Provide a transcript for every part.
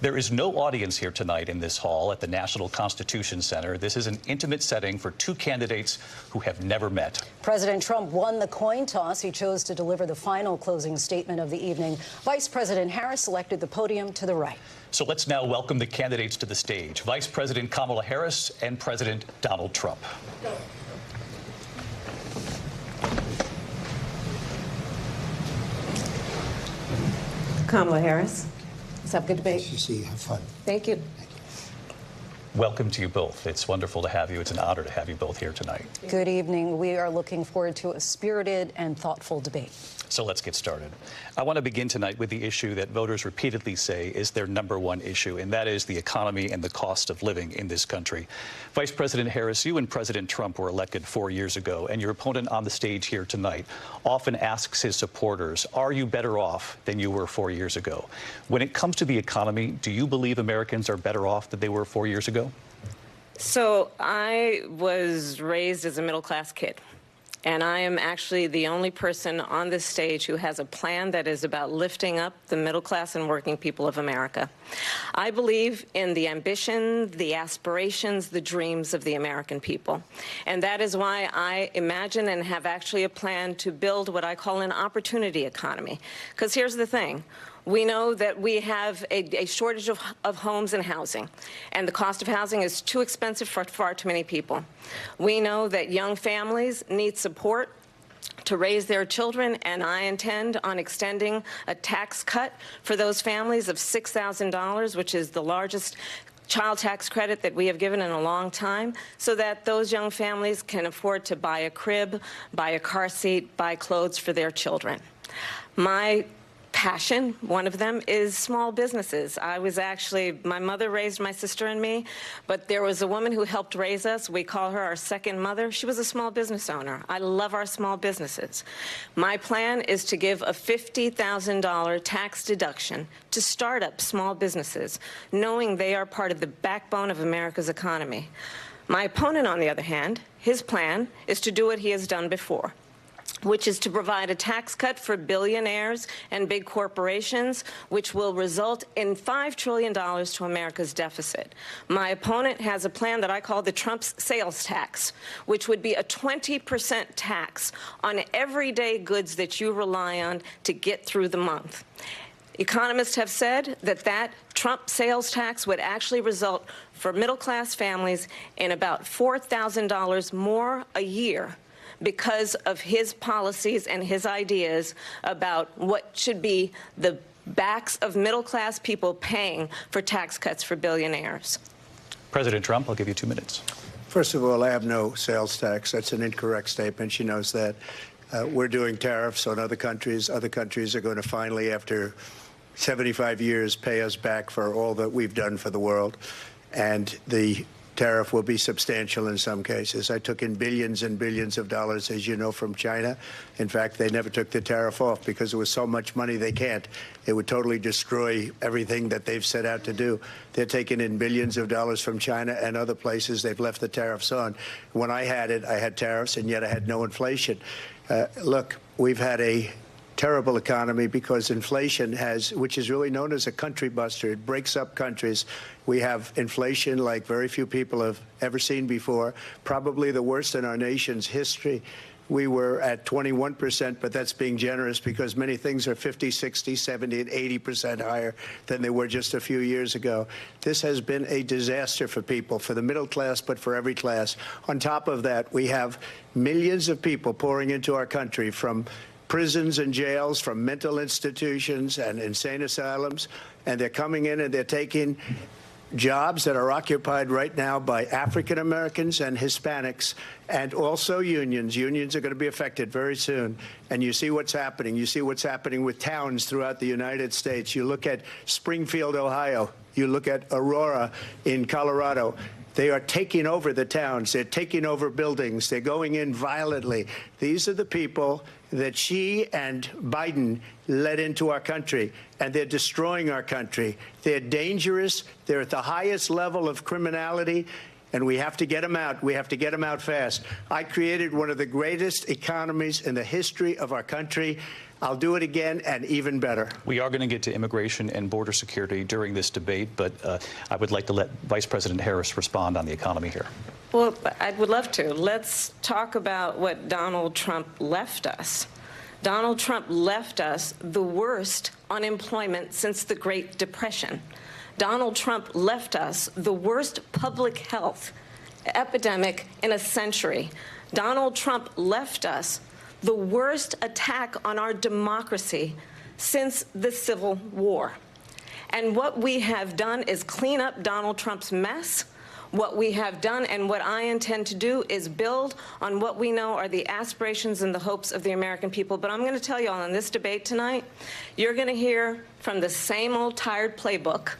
There is no audience here tonight in this hall at the National Constitution Center. This is an intimate setting for two candidates who have never met. President Trump won the coin toss. He chose to deliver the final closing statement of the evening. Vice President Harris selected the podium to the right. So let's now welcome the candidates to the stage. Vice President Kamala Harris and President Donald Trump. Kamala Harris. Let's have a good debate. Nice to see you. Have fun. Thank you. Welcome to you both. It's wonderful to have you. It's an honor to have you both here tonight. Good evening. We are looking forward to a spirited and thoughtful debate. So let's get started. I want to begin tonight with the issue that voters repeatedly say is their #1 issue, and that is the economy and the cost of living in this country. Vice President Harris, you and President Trump were elected 4 years ago, and your opponent on the stage here tonight often asks his supporters, are you better off than you were 4 years ago? When it comes to the economy, do you believe Americans are better off than they were 4 years ago? So I was raised as a middle-class kid. And I am actually the only person on this stage who has a plan that is about lifting up the middle class and working people of America. I believe in the ambition, the aspirations, the dreams of the American people. And that is why I imagine and have actually a plan to build what I call an opportunity economy. Because here's the thing. We know that we have a shortage of homes and housing, and the cost of housing is too expensive for far too many people. We know that young families need support to raise their children, and I intend on extending a tax cut for those families of $6,000, which is the largest child tax credit that we have given in a long time, so that those young families can afford to buy a crib, buy a car seat, buy clothes for their children. My passion, one of them, is small businesses. My mother raised my sister and me, but there was a woman who helped raise us. We call her our second mother. She was a small business owner. I love our small businesses. My plan is to give a $50,000 tax deduction to start up small businesses, knowing they are part of the backbone of America's economy. My opponent, on the other hand, his plan is to do what he has done before, which is to provide a tax cut for billionaires and big corporations, which will result in $5 trillion to America's deficit. My opponent has a plan that I call the Trump's sales tax, which would be a 20% tax on everyday goods that you rely on to get through the month. Economists have said that Trump sales tax would actually result for middle-class families in about $4,000 more a year, because of his policies and his ideas about what should be the backs of middle-class people paying for tax cuts for billionaires. President Trump, I'll give you 2 minutes. First of all, I have no sales tax. That's an incorrect statement. She knows that. We're doing tariffs on other countries. Other countries are going to finally, after 75 years, pay us back for all that we've done for the world. And the tariff will be substantial in some cases. I took in billions and billions of dollars, as you know, from China. In fact, they never took the tariff off because there was so much money they can't. It would totally destroy everything that they've set out to do. They're taking in billions of dollars from China and other places. They've left the tariffs on. When I had tariffs, and yet I had no inflation. Look, we've had a terrible economy because inflation which is really known as a country buster. It breaks up countries. We have inflation like very few people have ever seen before, probably the worst in our nation's history. We were at 21%, but that's being generous because many things are 50, 60, 70, and 80% higher than they were just a few years ago. This has been a disaster for people, for the middle class, but for every class. On top of that, we have millions of people pouring into our country from prisons and jails, from mental institutions and insane asylums, and they're coming in and they're taking jobs that are occupied right now by African Americans and Hispanics, and also unions. Unions are going to be affected very soon. And you see what's happening. You see what's happening with towns throughout the United States. You look at Springfield, Ohio. You look at Aurora in Colorado. They are taking over the towns. They're taking over buildings. They're going in violently. These are the people that Xi and Biden led into our country, and they're destroying our country. They're dangerous. They're at the highest level of criminality, and we have to get them out. We have to get them out fast. I created one of the greatest economies in the history of our country. I'll do it again and even better. We are going to get to immigration and border security during this debate, but I would like to let Vice President Harris respond on the economy here. Well, I would love to. Let's talk about what Donald Trump left us. Donald Trump left us the worst unemployment since the Great Depression. Donald Trump left us the worst public health epidemic in a century. Donald Trump left us the worst attack on our democracy since the Civil War. And what we have done is clean up Donald Trump's mess. What we have done and what I intend to do is build on what we know are the aspirations and the hopes of the American people. But I'm going to tell you all in this debate tonight, you're going to hear from the same old tired playbook,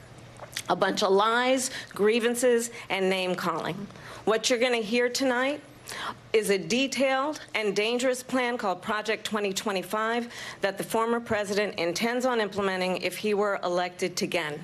a bunch of lies, grievances, and name-calling. What you're going to hear tonight is a detailed and dangerous plan called Project 2025 that the former president intends on implementing if he were elected again.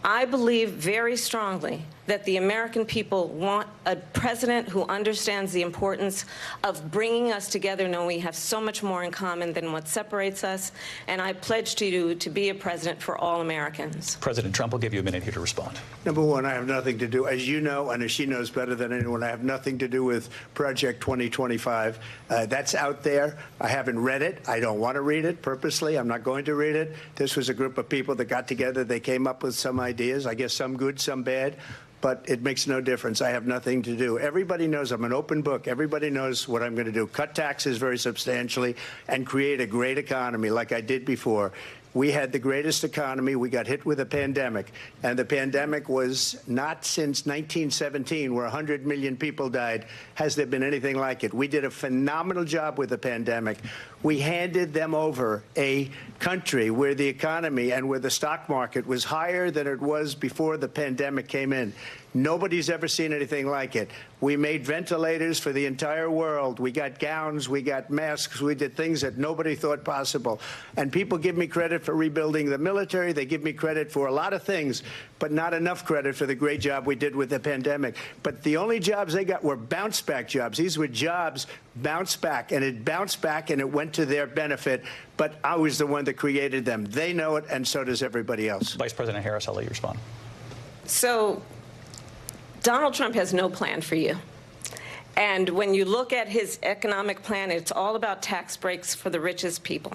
I believe very strongly that the American people want a president who understands the importance of bringing us together, knowing we have so much more in common than what separates us, and I pledge to you to be a president for all Americans. President Trump will give you a minute here to respond. Number one, I have nothing to do, as you know, and as she knows better than anyone, I have nothing to do with Project 2025. That's out there. I haven't read it. I don't want to read it purposely. I'm not going to read it. This was a group of people that got together. They came up with some ideas, I guess some good, some bad. But it makes no difference. I have nothing to do. Everybody knows I'm an open book. Everybody knows what I'm going to do. Cut taxes very substantially and create a great economy like I did before. We had the greatest economy. We got hit with a pandemic. And the pandemic was not since 1917, where 100 million people died, has there been anything like it. We did a phenomenal job with the pandemic. We handed them over a country where the economy and where the stock market was higher than it was before the pandemic came in. Nobody's ever seen anything like it. We made ventilators for the entire world. We got gowns. We got masks. We did things that nobody thought possible. And people give me credit for rebuilding the military. They give me credit for a lot of things, but not enough credit for the great job we did with the pandemic. But the only jobs they got were bounce-back jobs. These were jobs bounced back, and it bounced back, and it went to their benefit. But I was the one that created them. They know it, and so does everybody else. Vice President Harris, I'll let you respond. So Donald Trump has no plan for you. And when you look at his economic plan, it's all about tax breaks for the richest people.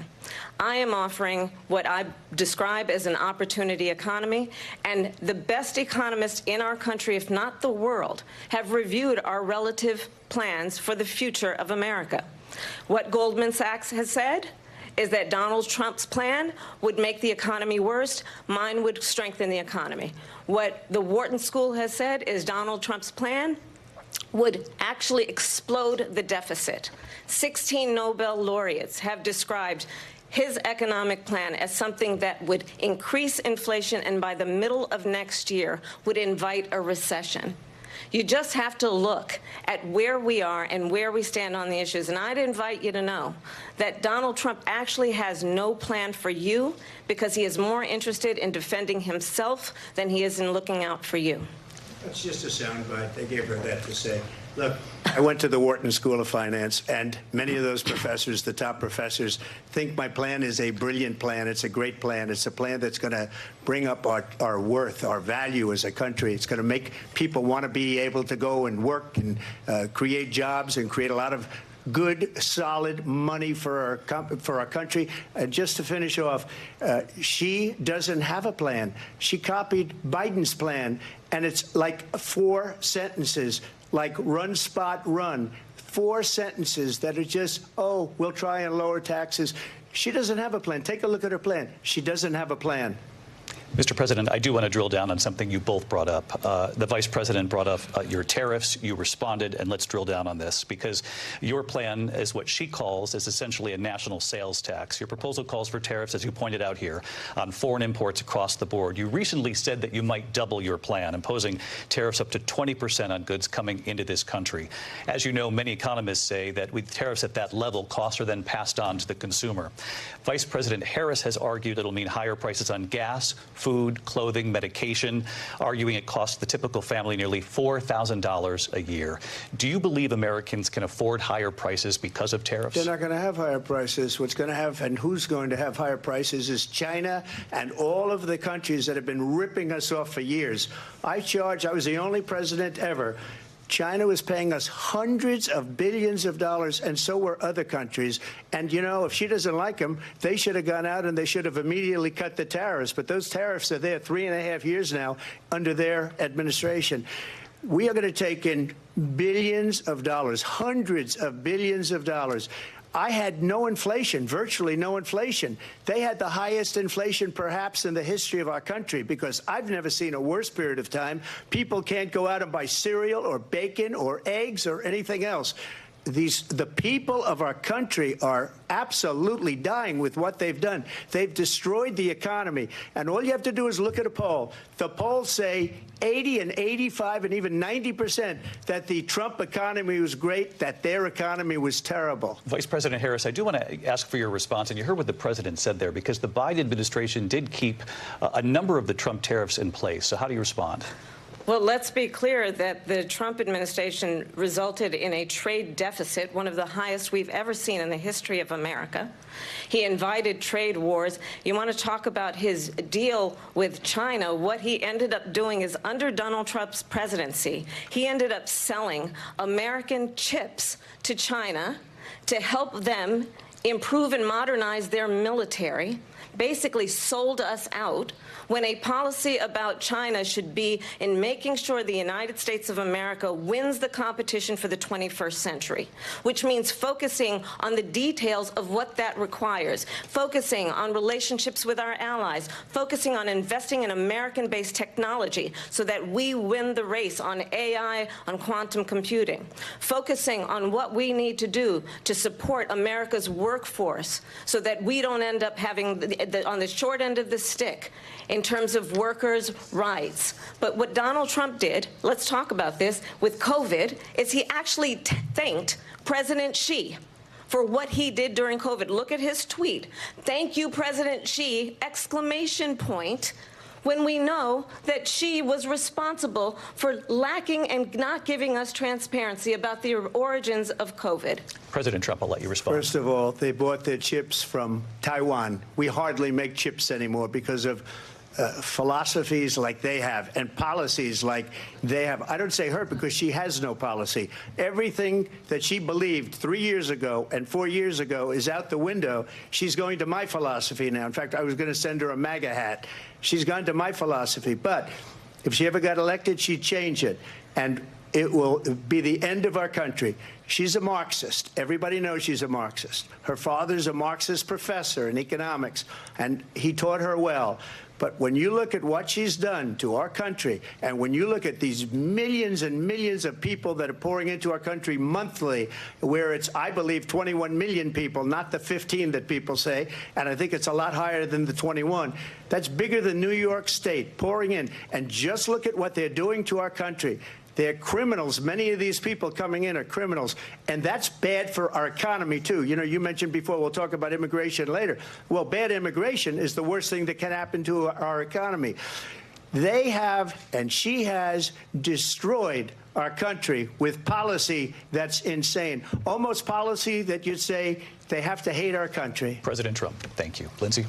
I am offering what I describe as an opportunity economy, and the best economists in our country, if not the world, have reviewed our relative plans for the future of America. What Goldman Sachs has said is that Donald Trump's plan would make the economy worse. Mine would strengthen the economy. What the Wharton School has said is Donald Trump's plan would actually explode the deficit. 16 Nobel laureates have described his economic plan as something that would increase inflation and by the middle of next year would invite a recession. You just have to look at where we are and where we stand on the issues. And I'd invite you to know that Donald Trump actually has no plan for you because he is more interested in defending himself than he is in looking out for you. That's just a soundbite. They gave her that to say. Look, I went to the Wharton School of Finance, and many of those professors, the top professors, think my plan is a brilliant plan. It's a great plan. It's a plan that's going to bring up our worth, our value as a country. It's going to make people want to be able to go and work and create jobs and create a lot of good, solid money for our country. Just to finish off, she doesn't have a plan. She copied Biden's plan, and it's like 4 sentences, like run, spot, run. 4 sentences that are just, oh, we'll try and lower taxes. She doesn't have a plan. Take a look at her plan. She doesn't have a plan. Mr. President, I do want to drill down on something you both brought up. The Vice President brought up your tariffs. You responded, and let's drill down on this, because your plan is what she calls is essentially a national sales tax. Your proposal calls for tariffs, as you pointed out here, on foreign imports across the board. You recently said that you might double your plan, imposing tariffs up to 20% on goods coming into this country. As you know, many economists say that with tariffs at that level, costs are then passed on to the consumer. Vice President Harris has argued it'll mean higher prices on gas, food, clothing, medication, arguing it costs the typical family nearly $4,000 a year. Do you believe Americans can afford higher prices because of tariffs? They're not going to have higher prices. What's going to have and who's going to have higher prices is China and all of the countries that have been ripping us off for years. I was the only president ever. China was paying us hundreds of billions of dollars, and so were other countries. And, you know, if she doesn't like them, they should have gone out and they should have immediately cut the tariffs. But those tariffs are there 3.5 years now under their administration. We are going to take in billions of dollars, hundreds of billions of dollars. I had no inflation, virtually no inflation. They had the highest inflation perhaps in the history of our country, because I've never seen a worse period of time. People can't go out and buy cereal or bacon or eggs or anything else. The people of our country are absolutely dying with what they've done. They've destroyed the economy. And all you have to do is look at a poll. The polls say 80 and 85 and even 90% that the Trump economy was great, that their economy was terrible. Vice President Harris, I do want to ask for your response. And you heard what the president said there, because the Biden administration did keep a number of the Trump tariffs in place. So how do you respond? Well, let's be clear that the Trump administration resulted in a trade deficit, one of the highest we've ever seen in the history of America. He invited trade wars. You want to talk about his deal with China? What he ended up doing is, under Donald Trump's presidency, he ended up selling American chips to China to help them improve and modernize their military, basically sold us out, when a policy about China should be in making sure the United States of America wins the competition for the 21st century, which means focusing on the details of what that requires, focusing on relationships with our allies, focusing on investing in American-based technology so that we win the race on AI, on quantum computing, focusing on what we need to do to support America's workforce so that we don't end up having on the short end of the stick in terms of workers' rights. But what Donald Trump did, let's talk about this, with COVID, is he actually thanked President Xi for what he did during COVID. Look at his tweet. "Thank you, President Xi," exclamation point, when we know that Xi was responsible for lacking and not giving us transparency about the origins of COVID. President Trump, I'll let you respond. First of all, they bought their chips from Taiwan. We hardly make chips anymore because of philosophies like they have and policies like they have. I don't say her because she has no policy. Everything that she believed 3 years ago and 4 years ago is out the window. She's going to my philosophy now. In fact, I was going to send her a MAGA hat. She's gone to my philosophy. But if she ever got elected, she'd change it. And it will be the end of our country. She's a Marxist. Everybody knows she's a Marxist. Her father's a Marxist professor in economics, and he taught her well. But when you look at what she's done to our country, and when you look at these millions and millions of people that are pouring into our country monthly, where it's, I believe, 21 million people, not the 15 that people say, and I think it's a lot higher than the 21. That's bigger than New York State pouring in. And just look at what they're doing to our country. They're criminals. Many of these people coming in are criminals. And that's bad for our economy, too. You know, you mentioned before, we'll talk about immigration later. Well, bad immigration is the worst thing that can happen to our economy. They have, and she has, destroyed our country with policy that's insane. Almost policy that you'd say they have to hate our country. President Trump, thank you. Lindsay?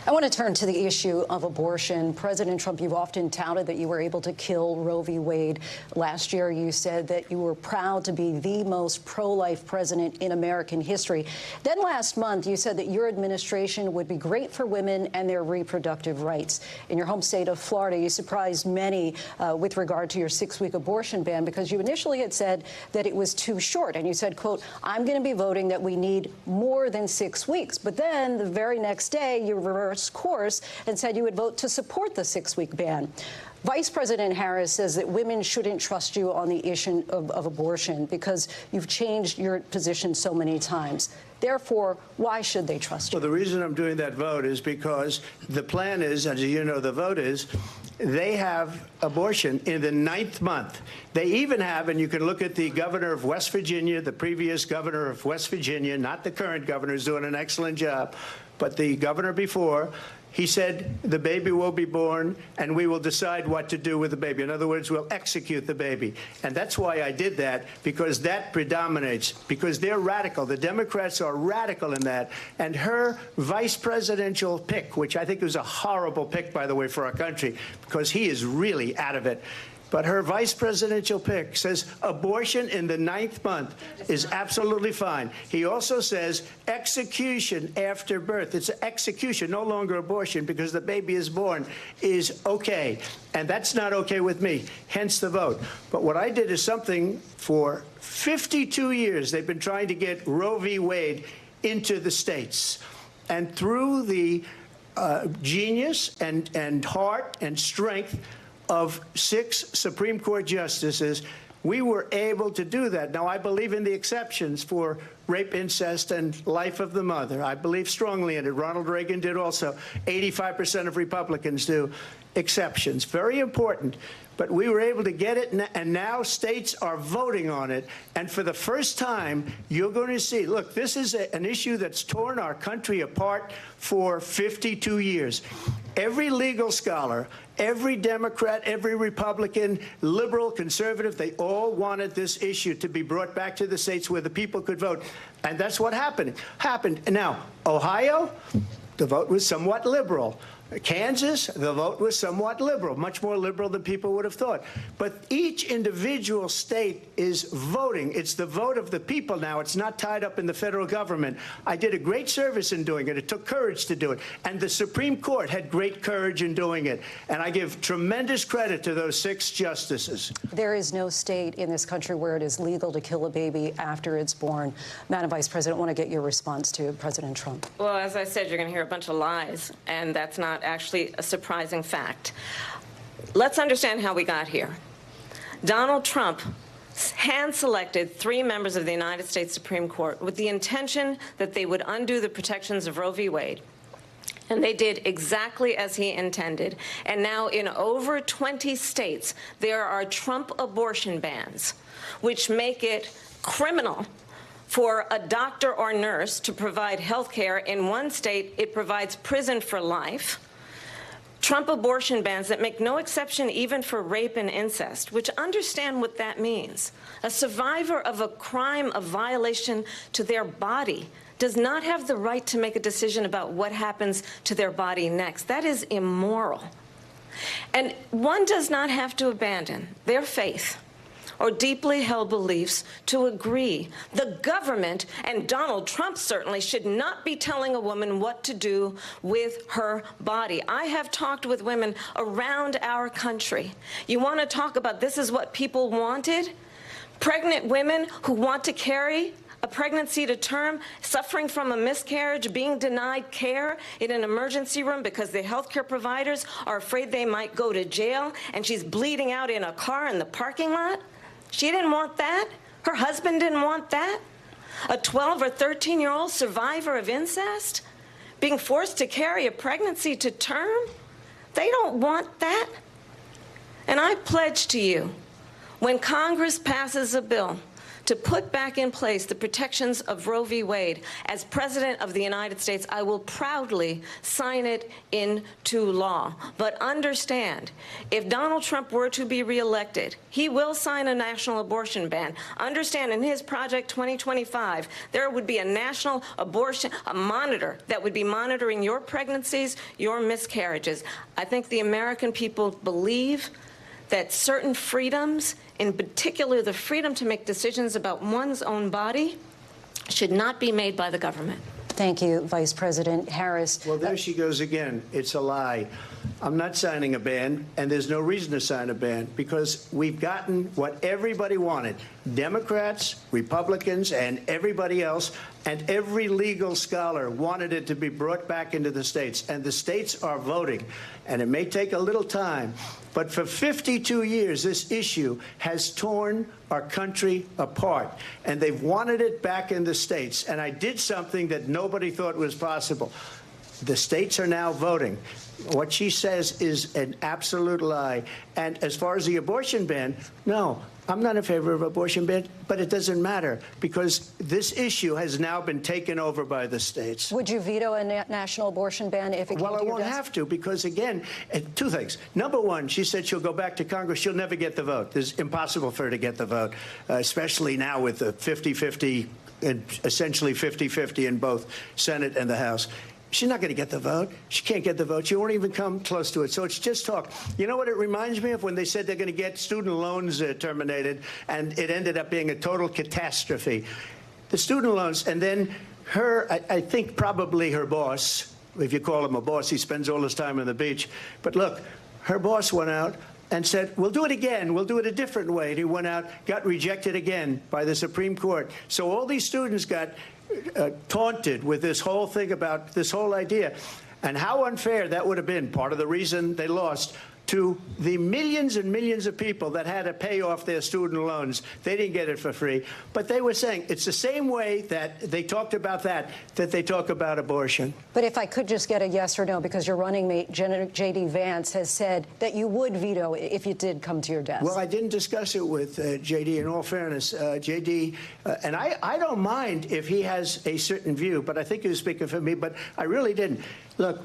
I want to turn to the issue of abortion. President Trump, you've often touted that you were able to kill Roe v. Wade. Last year, you said that you were proud to be the most pro-life president in American history. Then last month, you said that your administration would be great for women and their reproductive rights. In your home state of Florida, you surprised many with regard to your 6-week abortion ban, because you initially had said that it was too short. And you said, quote, "I'm going to be voting that we need more than 6 weeks." But then the very next day, you reversed course and said you would vote to support the 6-week ban. Vice President Harris says that women shouldn't trust you on the issue of abortion because you've changed your position so many times. Therefore, why should they trust you? Well, the reason I'm doing that vote is because the plan is, as you know, the vote is, they have abortion in the 9th month. They even have, and you can look at the governor of West Virginia, the previous governor of West Virginia, not the current governor, is doing an excellent job, but the governor before, He said the baby will be born, and we will decide what to do with the baby. In other words, we'll execute the baby. And that's why I did that, because that predominates, because they're radical. The Democrats are radical in that. And her vice presidential pick, which I think was a horrible pick, by the way, for our country, because he is really out of it. But her vice presidential pick says abortion in the 9th month is absolutely fine. He also says execution after birth. It's execution, no longer abortion, because the baby is born, is okay. And that's not okay with me, hence the vote. But what I did is something for 52 years. They've been trying to get Roe v. Wade into the states. And through the genius and heart and strength of 6 Supreme Court justices, we were able to do that. Now, I believe in the exceptions for rape, incest, and life of the mother. I believe strongly in it. Ronald Reagan did also. 85% of Republicans do. Exceptions. Very important. But we were able to get it, and now states are voting on it. And for the first time, you're going to see, look, this is an issue that's torn our country apart for 52 years. Every legal scholar, every Democrat, every Republican, liberal, conservative, they all wanted this issue to be brought back to the states where the people could vote. And that's what happened. Now, Ohio, the vote was somewhat liberal. Kansas, the vote was somewhat liberal, much more liberal than people would have thought. But each individual state is voting. It's the vote of the people now. It's not tied up in the federal government. I did a great service in doing it. It took courage to do it. And the Supreme Court had great courage in doing it. And I give tremendous credit to those 6 justices. There is no state in this country where it is legal to kill a baby after it's born. Madam Vice President, I want to get your response to President Trump. Well, as I said, you're going to hear a bunch of lies, and that's not actually a surprising fact. Let's understand how we got here. Donald Trump hand-selected 3 members of the United States Supreme Court with the intention that they would undo the protections of Roe v. Wade. And they did exactly as he intended. And now in over 20 states, there are Trump abortion bans, which make it criminal for a doctor or nurse to provide health care. In one state, it provides prison for life. Trump abortion bans that make no exception even for rape and incest, which understand what that means. A survivor of a crime of violation to their body does not have the right to make a decision about what happens to their body next. That is immoral. And one does not have to abandon their faith or deeply held beliefs to agree. The government, and Donald Trump certainly, should not be telling a woman what to do with her body. I have talked with women around our country. You want to talk about this is what people wanted? Pregnant women who want to carry a pregnancy to term, suffering from a miscarriage, being denied care in an emergency room because the healthcare providers are afraid they might go to jail, and she's bleeding out in a car in the parking lot. She didn't want that. Her husband didn't want that. A 12 or 13-year-old survivor of incest being forced to carry a pregnancy to term. They don't want that. And I pledge to you, when Congress passes a bill to put back in place the protections of Roe v. Wade, as President of the United States, I will proudly sign it into law. But understand, if Donald Trump were to be reelected, he will sign a national abortion ban. Understand, in his Project 2025, there would be a national abortion, a monitor that would be monitoring your pregnancies, your miscarriages. I think the American people believe that certain freedoms, in particular the freedom to make decisions about one's own body, should not be made by the government. Thank you, Vice President Harris. Well, there she goes again. It's a lie. I'm not signing a ban, and there's no reason to sign a ban, because we've gotten what everybody wanted. Democrats, Republicans, and everybody else, and every legal scholar wanted it to be brought back into the states. And the states are voting. And it may take a little time, but for 52 years, this issue has torn our country apart. And they've wanted it back in the states. And I did something that nobody thought was possible. The states are now voting. What she says is an absolute lie. And as far as the abortion ban, no, I'm not in favor of abortion ban, but it doesn't matter because this issue has now been taken over by the states. Would you veto a national abortion ban if it came to your desk? Well, I won't have to because, again, two things. Number one, she said she'll go back to Congress. She'll never get the vote. It's impossible for her to get the vote, especially now with the 50-50, and essentially 50-50 in both Senate and the House. She's not going to get the vote. She can't get the vote. She won't even come close to it. So it's just talk. You know what it reminds me of? When they said they're going to get student loans terminated, and it ended up being a total catastrophe. The student loans, and then I think probably her boss, if you call him a boss, he spends all his time on the beach. But look, her boss went out and said, we'll do it again. We'll do it a different way. And he went out, got rejected again by the Supreme Court. So all these students got taunted with this whole thing about this whole idea. And how unfair that would have been, part of the reason they lost, to the millions and millions of people that had to pay off their student loans. They didn't get it for free. But they were saying it's the same way that they talked about that they talk about abortion. But if I could just get a yes or no, because your running mate, J.D. Vance, has said that you would veto it if it did come to your desk. Well, I didn't discuss it with J.D. in all fairness. J.D., and I don't mind if he has a certain view, but I think he was speaking for me, but I really didn't. Look,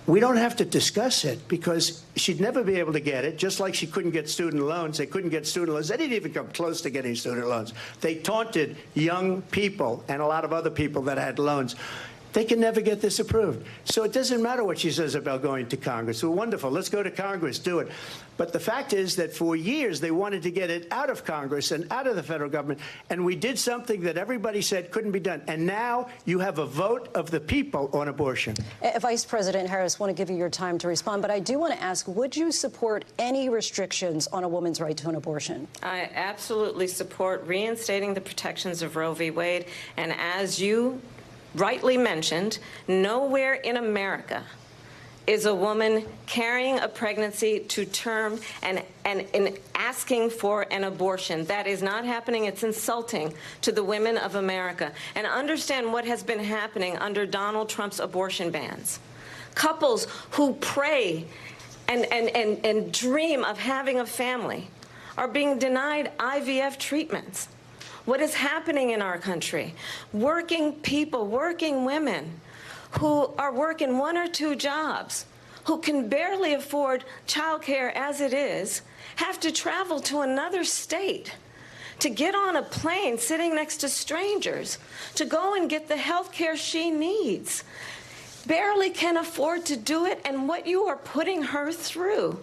we don't have to discuss it because she'd never be able to get it, just like she couldn't get student loans. They couldn't get student loans. They didn't even come close to getting student loans. They taunted young people and a lot of other people that had loans. They can never get this approved. So it doesn't matter what she says about going to Congress. Well, wonderful. Let's go to Congress. Do it. But the fact is that for years they wanted to get it out of Congress and out of the federal government. And we did something that everybody said couldn't be done. And now you have a vote of the people on abortion. Vice President Harris, I want to give you your time to respond. But I do want to ask, would you support any restrictions on a woman's right to an abortion? I absolutely support reinstating the protections of Roe v. Wade. And as you rightly mentioned, nowhere in America is a woman carrying a pregnancy to term and asking for an abortion. That is not happening. It's insulting to the women of America. And understand what has been happening under Donald Trump's abortion bans. Couples who pray and dream of having a family are being denied IVF treatments. What is happening in our country? Working people, working women who are working 1 or 2 jobs, who can barely afford childcare as it is, have to travel to another state to get on a plane sitting next to strangers to go and get the health care she needs. Barely can afford to do it, and what you are putting her through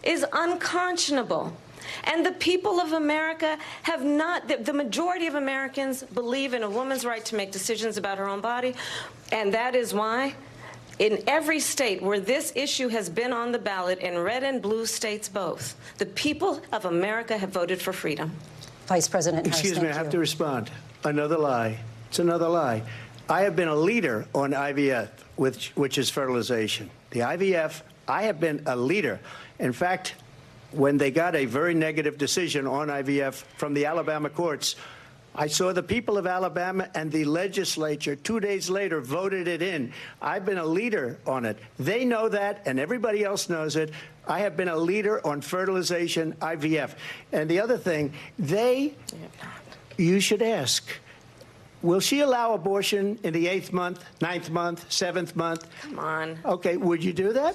is unconscionable. And the people of America have not, the majority of Americans believe in a woman's right to make decisions about her own body. And that is why in every state where this issue has been on the ballot, in red and blue states both, the people of America have voted for freedom. Vice President Harris, excuse me, I have to respond. Another lie. It's another lie. I have been a leader on IVF, which is fertilization. The IVF, I have been a leader. In fact, when they got a very negative decision on IVF from the Alabama courts, I saw the people of Alabama and the legislature 2 days later voted it in. I've been a leader on it. They know that, and everybody else knows it. I have been a leader on fertilization, IVF. And the other thing, you should ask, will she allow abortion in the 8th month, 9th month, 7th month? Come on. Okay, would you do that?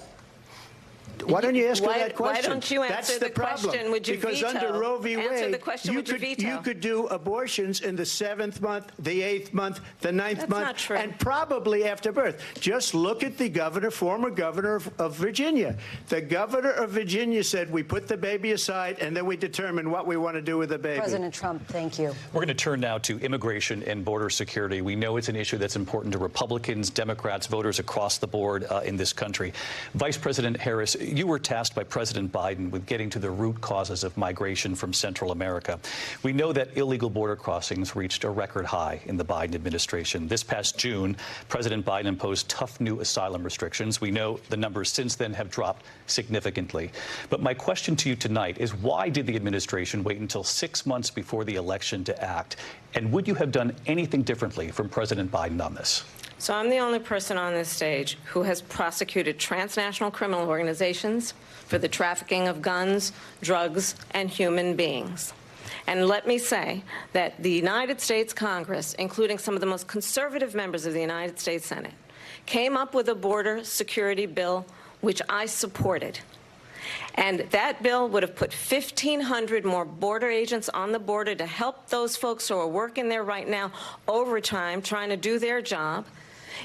Why don't you ask her that question? Why don't you answer That's the question? problem. Would you because veto? Under Roe v. Answer Wade, the question. Would you veto? You could do abortions in the 7th month, the 8th month, the 9th That's month, not true. and probably after birth. Just look at the governor, former governor of Virginia. The governor of Virginia said we put the baby aside and then we determine what we want to do with the baby. President Trump, thank you. We're going to turn now to immigration and border security. We know it's an issue that's important to Republicans, Democrats, voters across the board in this country. Vice President Harris, you were tasked by President Biden with getting to the root causes of migration from Central America. We know that illegal border crossings reached a record high in the Biden administration. This past June, President Biden imposed tough new asylum restrictions. We know the numbers since then have dropped significantly. But my question to you tonight is, why did the administration wait until 6 months before the election to act? And would you have done anything differently from President Biden on this? So I'm the only person on this stage who has prosecuted transnational criminal organizations for the trafficking of guns, drugs, and human beings. And let me say that the United States Congress, including some of the most conservative members of the United States Senate, came up with a border security bill which I supported. And that bill would have put 1,500 more border agents on the border to help those folks who are working there right now overtime trying to do their job.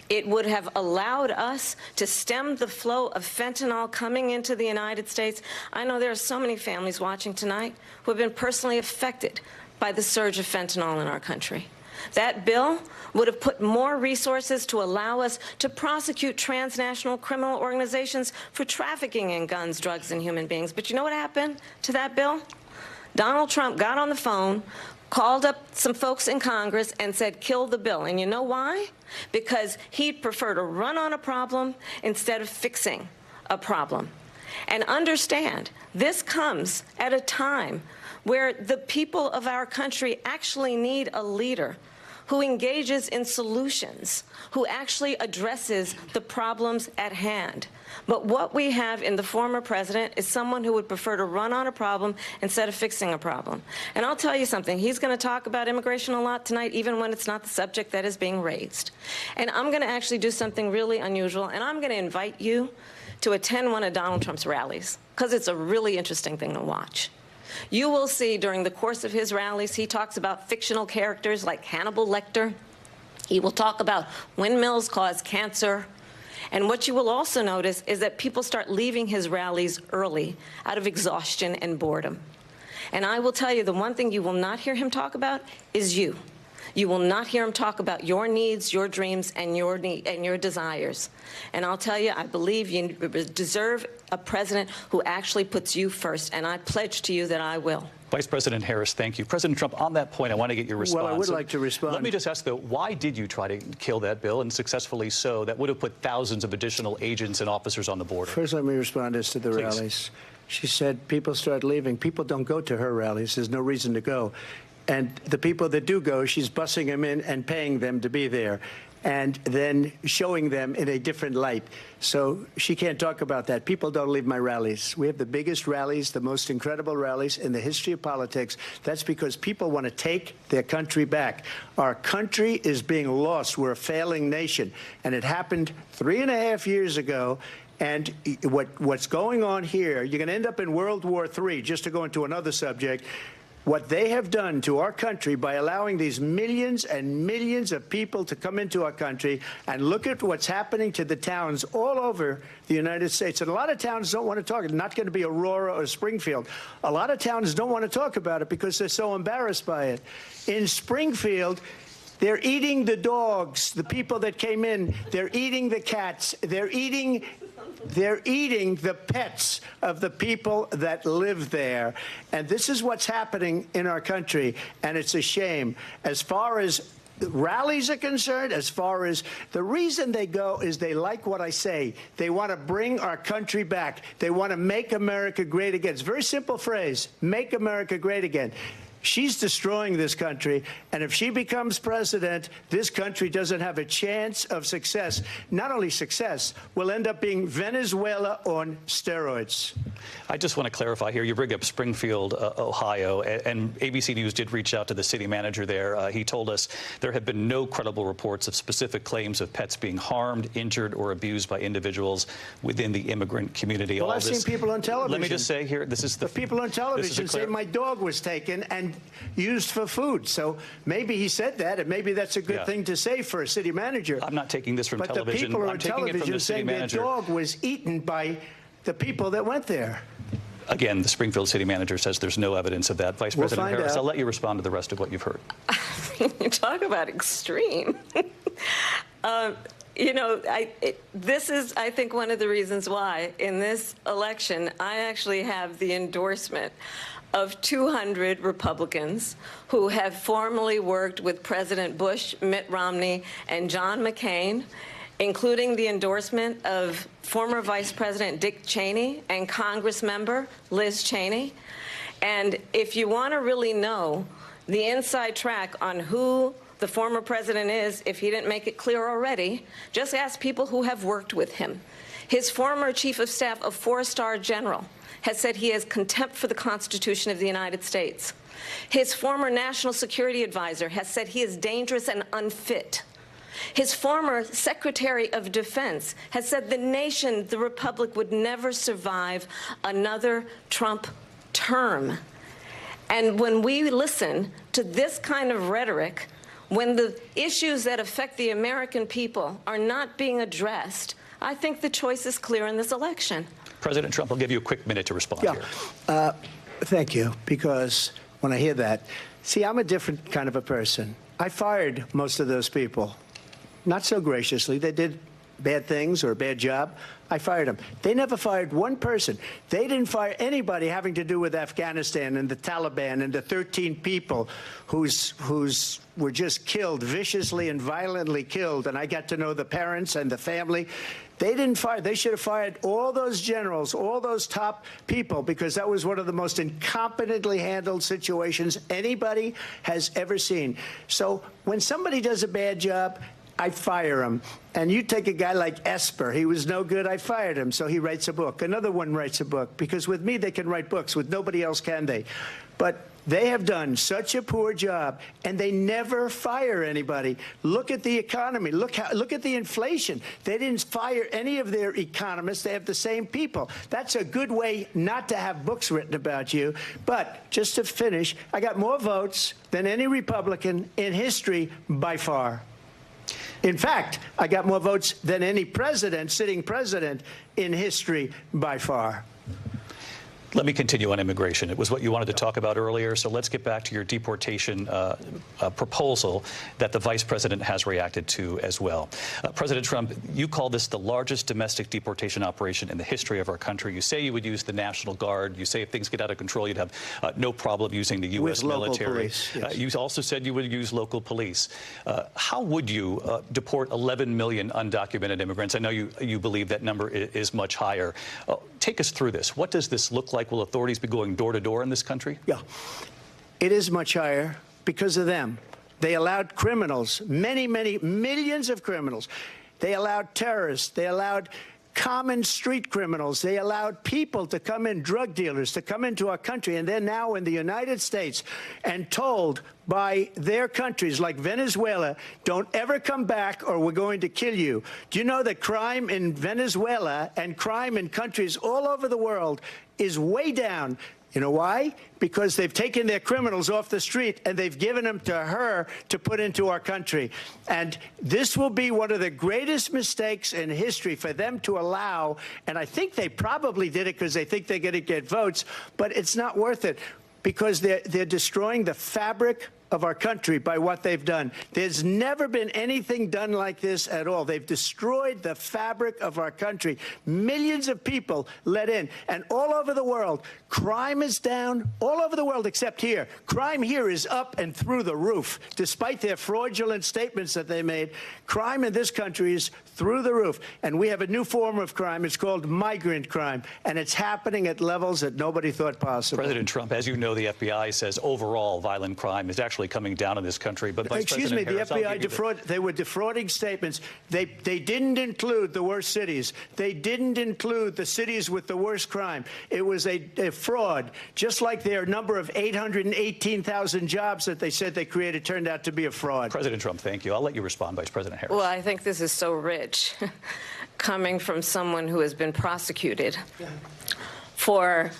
It would have allowed us to stem the flow of fentanyl coming into the United States. I know there are so many families watching tonight who have been personally affected by the surge of fentanyl in our country. That bill would have put more resources to allow us to prosecute transnational criminal organizations for trafficking in guns, drugs, and human beings. But you know what happened to that bill? Donald Trump got on the phone, called up some folks in Congress and said, kill the bill. And you know why? Because he'd prefer to run on a problem instead of fixing a problem. And understand, this comes at a time where the people of our country actually need a leader who engages in solutions, who actually addresses the problems at hand. But what we have in the former president is someone who would prefer to run on a problem instead of fixing a problem. And I'll tell you something, he's going to talk about immigration a lot tonight, even when it's not the subject that is being raised. And I'm going to actually do something really unusual, and I'm going to invite you to attend one of Donald Trump's rallies, because it's a really interesting thing to watch. You will see during the course of his rallies, he talks about fictional characters like Hannibal Lecter. He will talk about windmills cause cancer. And what you will also notice is that people start leaving his rallies early out of exhaustion and boredom. And I will tell you, the one thing you will not hear him talk about is you. You will not hear him talk about your needs, your dreams, and your desires. And I'll tell you, I believe you deserve a president who actually puts you first, and I pledge to you that I will. Vice President Harris, thank you. President Trump, on that point, I want to get your response. Well, I would like to respond. Let me just ask, though, why did you try to kill that bill, and successfully so, that would have put thousands of additional agents and officers on the border? First, let me respond as to the rallies. She said people start leaving. People don't go to her rallies. There's no reason to go. And the people that do go, she's bussing them in and paying them to be there, and then showing them in a different light. So she can't talk about that. People don't leave my rallies. We have the biggest rallies, the most incredible rallies in the history of politics. That's because people want to take their country back. Our country is being lost. We're a failing nation. And it happened 3.5 years ago. And what's going on here, you're going to end up in World War III, just to go into another subject. What they have done to our country by allowing these millions and millions of people to come into our country, and look at what's happening to the towns all over the United States. And a lot of towns don't want to talk. It's not going to be Aurora or Springfield. A lot of towns don't want to talk about it because they're so embarrassed by it. In Springfield, they're eating the dogs, the people that came in. They're eating the cats. They're eating the pets of the people that live there. And this is what's happening in our country, and it's a shame. As far as rallies are concerned, as far as the reason they go is they like what I say. They want to bring our country back. They want to make America great again. It's a very simple phrase, make America great again. She's destroying this country, and if she becomes president, this country doesn't have a chance of success. Not only success, we'll end up being Venezuela on steroids. I just want to clarify here. You bring up Springfield, Ohio, and ABC News did reach out to the city manager there. He told us there have been no credible reports of specific claims of pets being harmed, injured, or abused by individuals within the immigrant community. Well, I've seen people on television. Let me just say here, this is the people on television say my dog was taken and used for food. So maybe he said that, and maybe that's a good thing to say for a city manager. I'm not taking this from television. But the people on television saying their manager. Dog was eaten by the people that went there. Again, the Springfield city manager says there's no evidence of that. Vice President Harris, I'll let you respond to the rest of what you've heard. You talk about extreme. You know, this is, I think, one of the reasons why in this election I actually have the endorsement of 200 Republicans who have formerly worked with President Bush, Mitt Romney, and John McCain, including the endorsement of former Vice President Dick Cheney and Congress member Liz Cheney. And if you want to really know the inside track on who the former president is, if he didn't make it clear already, just ask people who have worked with him. His former chief of staff, a four-star general, has said he has contempt for the Constitution of the United States. His former national security advisor has said he is dangerous and unfit. His former Secretary of Defense has said the nation, the republic, would never survive another Trump term. And when we listen to this kind of rhetoric, when the issues that affect the American people are not being addressed, I think the choice is clear in this election. President Trump, I'll give you a quick minute to respond here. Thank you, because when I hear that, see, I'm a different kind of a person. I fired most of those people. Not so graciously. They did bad things or a bad job. I fired them. They never fired one person. They didn't fire anybody having to do with Afghanistan and the Taliban and the 13 people who's were just killed, viciously and violently killed. And I got to know the parents and the family. They didn't fire. They should have fired all those generals, all those top people, because that was one of the most incompetently handled situations anybody has ever seen. So when somebody does a bad job, I fire him. And you take a guy like Esper. He was no good. I fired him. So he writes a book. Another one writes a book. Because with me, they can write books. With nobody else can they. But they have done such a poor job, and they never fire anybody. Look at the economy. Look at the inflation. They didn't fire any of their economists. They have the same people. That's a good way not to have books written about you. But just to finish, I got more votes than any Republican in history by far. In fact, I got more votes than any president, sitting president, in history by far. Let me continue on immigration. It was what you wanted to talk about earlier, so let's get back to your deportation proposal that the vice president has reacted to as well. President Trump, you call this the largest domestic deportation operation in the history of our country. You say you would use the National Guard. You say if things get out of control, you'd have no problem using the U.S. military. Police, yes. You also said you would use local police. How would you deport 11 million undocumented immigrants? I know you believe that number is much higher. Take us through this. What does this look like? Will authorities be going door to door in this country? Yeah, it is much higher because of them. They allowed criminals, many millions of criminals. They allowed terrorists. They allowed common street criminals. They allowed people to come in, drug dealers, to come into our country, and they're now in the United States and told by their countries like Venezuela, don't ever come back or we're going to kill you. Do you know that crime in Venezuela and crime in countries all over the world is way down? You know why? Because they've taken their criminals off the street and they've given them to her to put into our country. And this will be one of the greatest mistakes in history for them to allow. And I think they probably did it because they think they're going to get votes, but it's not worth it because they're destroying the fabric of our country by what they've done. There's never been anything done like this at all. They've destroyed the fabric of our country. Millions of people let in. And all over the world, crime is down. All over the world except here. Crime here is up and through the roof. Despite their fraudulent statements that they made, crime in this country is through the roof. And we have a new form of crime. It's called migrant crime. And it's happening at levels that nobody thought possible. President Trump, as you know, the FBI says overall violent crime is actually coming down in this country. But Vice President Harris, the FBI they were defrauding statements. They didn't include the worst cities. They didn't include the cities with the worst crime. It was a fraud, just like their number of 818,000 jobs that they said they created turned out to be a fraud. President Trump, thank you. I'll let you respond, Vice President Harris. Well, I think this is so rich, coming from someone who has been prosecuted for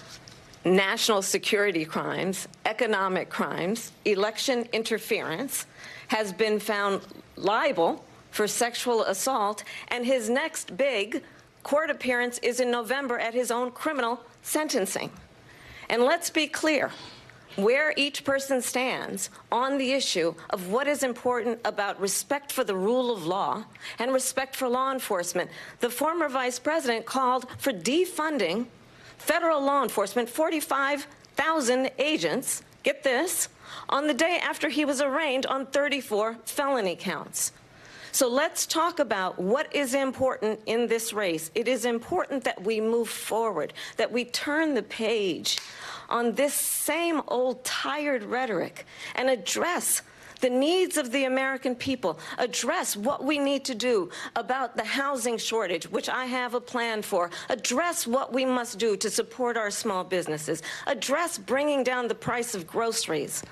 national security crimes, economic crimes, election interference, has been found liable for sexual assault, and his next big court appearance is in November at his own criminal sentencing. And let's be clear where each person stands on the issue of what is important about respect for the rule of law and respect for law enforcement. The former vice president called for defunding federal law enforcement, 45,000 agents, get this, on the day after he was arraigned on 34 felony counts. So let's talk about what is important in this race. It is important that we move forward, that we turn the page on this same old tired rhetoric and address the needs of the American people, address what we need to do about the housing shortage, which I have a plan for, address what we must do to support our small businesses, address bringing down the price of groceries.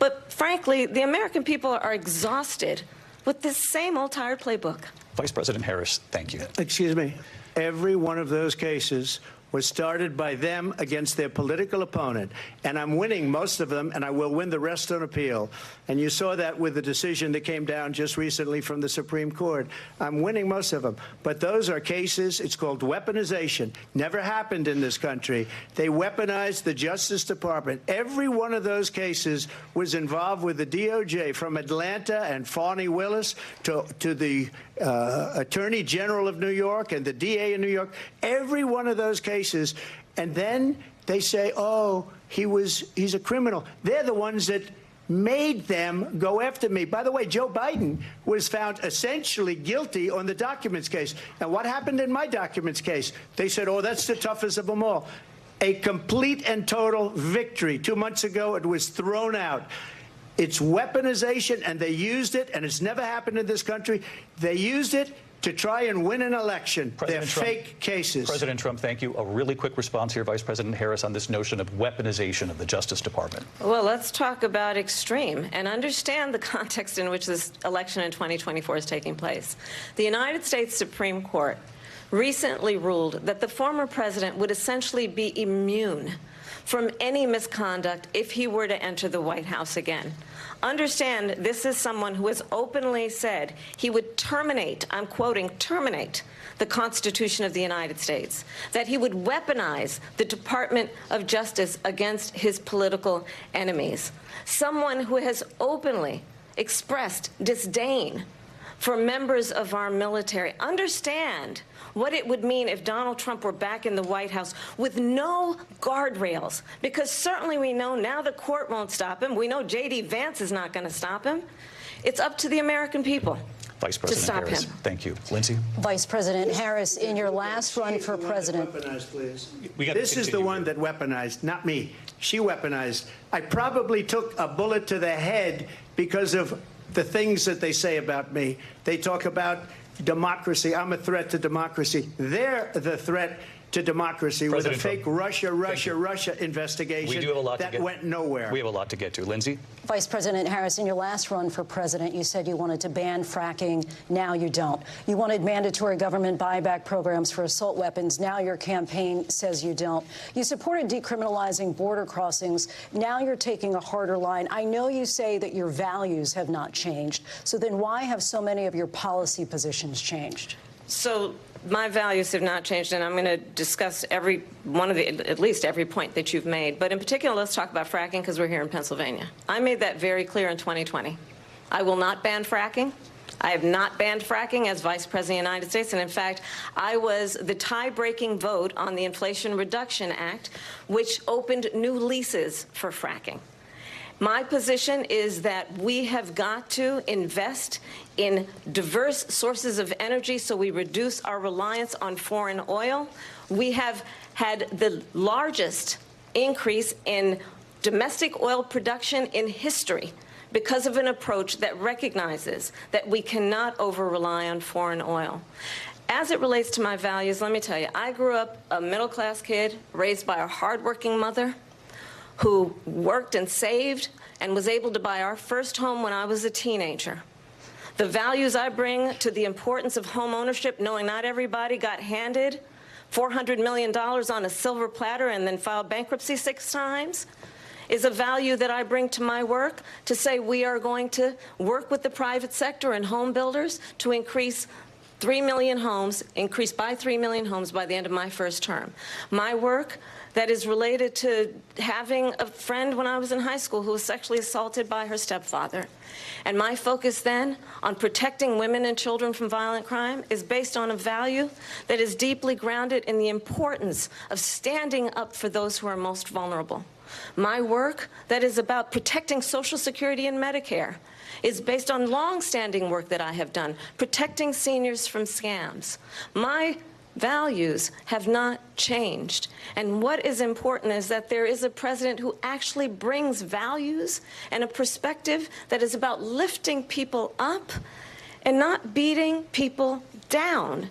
But frankly, the American people are exhausted with this same old tired playbook. Vice President Harris, thank you. Excuse me. Every one of those cases was started by them against their political opponent. And I'm winning most of them, and I will win the rest on appeal. And you saw that with the decision that came down just recently from the Supreme Court. I'm winning most of them. But those are cases, it's called weaponization. Never happened in this country. They weaponized the Justice Department. Every one of those cases was involved with the DOJ, from Atlanta and Fani Willis to the Attorney General of New York and the DA in New York. Every one of those cases. And then they say, oh, he's a criminal. They're the ones that made them go after me. By the way, Joe Biden was found essentially guilty on the documents case. And what happened in my documents case? They said, oh, that's the toughest of them all. A complete and total victory. 2 months ago, it was thrown out. It's weaponization, and they used it, and it's never happened in this country. They used it to try and win an election. They're fake cases. President Trump, thank you. A really quick response here, Vice President Harris, on this notion of weaponization of the Justice Department. Well, let's talk about extreme and understand the context in which this election in 2024 is taking place. The United States Supreme Court recently ruled that the former president would essentially be immune from any misconduct if he were to enter the White House again. Understand, this is someone who has openly said he would terminate, I'm quoting, terminate the Constitution of the United States, that he would weaponize the Department of Justice against his political enemies. Someone who has openly expressed disdain for members of our military. Understand what it would mean if Donald Trump were back in the White House with no guardrails, because certainly we know now the court won't stop him. We know J.D. Vance is not going to stop him. It's up to the American people Vice President to stop Harris, him. Thank you. Lindsay? Vice President Harris, in your last run for president. This is the one that weaponized, not me. She weaponized. I probably took a bullet to the head because of the things that they say about me. They talk about democracy. I'm a threat to democracy. They're the threat to democracy with a fake Russia investigation that went nowhere. We have a lot to get to. Lindsay? Vice President Harris, in your last run for president, you said you wanted to ban fracking. Now you don't. You wanted mandatory government buyback programs for assault weapons. Now your campaign says you don't. You supported decriminalizing border crossings. Now you're taking a harder line. I know you say that your values have not changed. So then why have so many of your policy positions changed? So my values have not changed, and I'm going to discuss every one of at least every point that you've made. But in particular, let's talk about fracking, because we're here in Pennsylvania. I made that very clear in 2020. I will not ban fracking. I have not banned fracking as Vice President of the United States. And in fact, I was the tie-breaking vote on the Inflation Reduction Act, which opened new leases for fracking. My position is that we have got to invest in diverse sources of energy so we reduce our reliance on foreign oil. We have had the largest increase in domestic oil production in history because of an approach that recognizes that we cannot over-rely on foreign oil. As it relates to my values, let me tell you, I grew up a middle-class kid raised by a hardworking mother who worked and saved and was able to buy our first home when I was a teenager. The values I bring to the importance of home ownership, knowing not everybody got handed $400 million on a silver platter and then filed bankruptcy 6 times, is a value that I bring to my work, to say we are going to work with the private sector and home builders to increase 3 million homes, increase by 3 million homes by the end of my first term. My work that is related to having a friend when I was in high school who was sexually assaulted by her stepfather. And my focus then on protecting women and children from violent crime is based on a value that is deeply grounded in the importance of standing up for those who are most vulnerable. My work that is about protecting Social Security and Medicare is based on long-standing work that I have done, protecting seniors from scams. My values have not changed. And what is important is that there is a president who actually brings values and a perspective that is about lifting people up and not beating people down.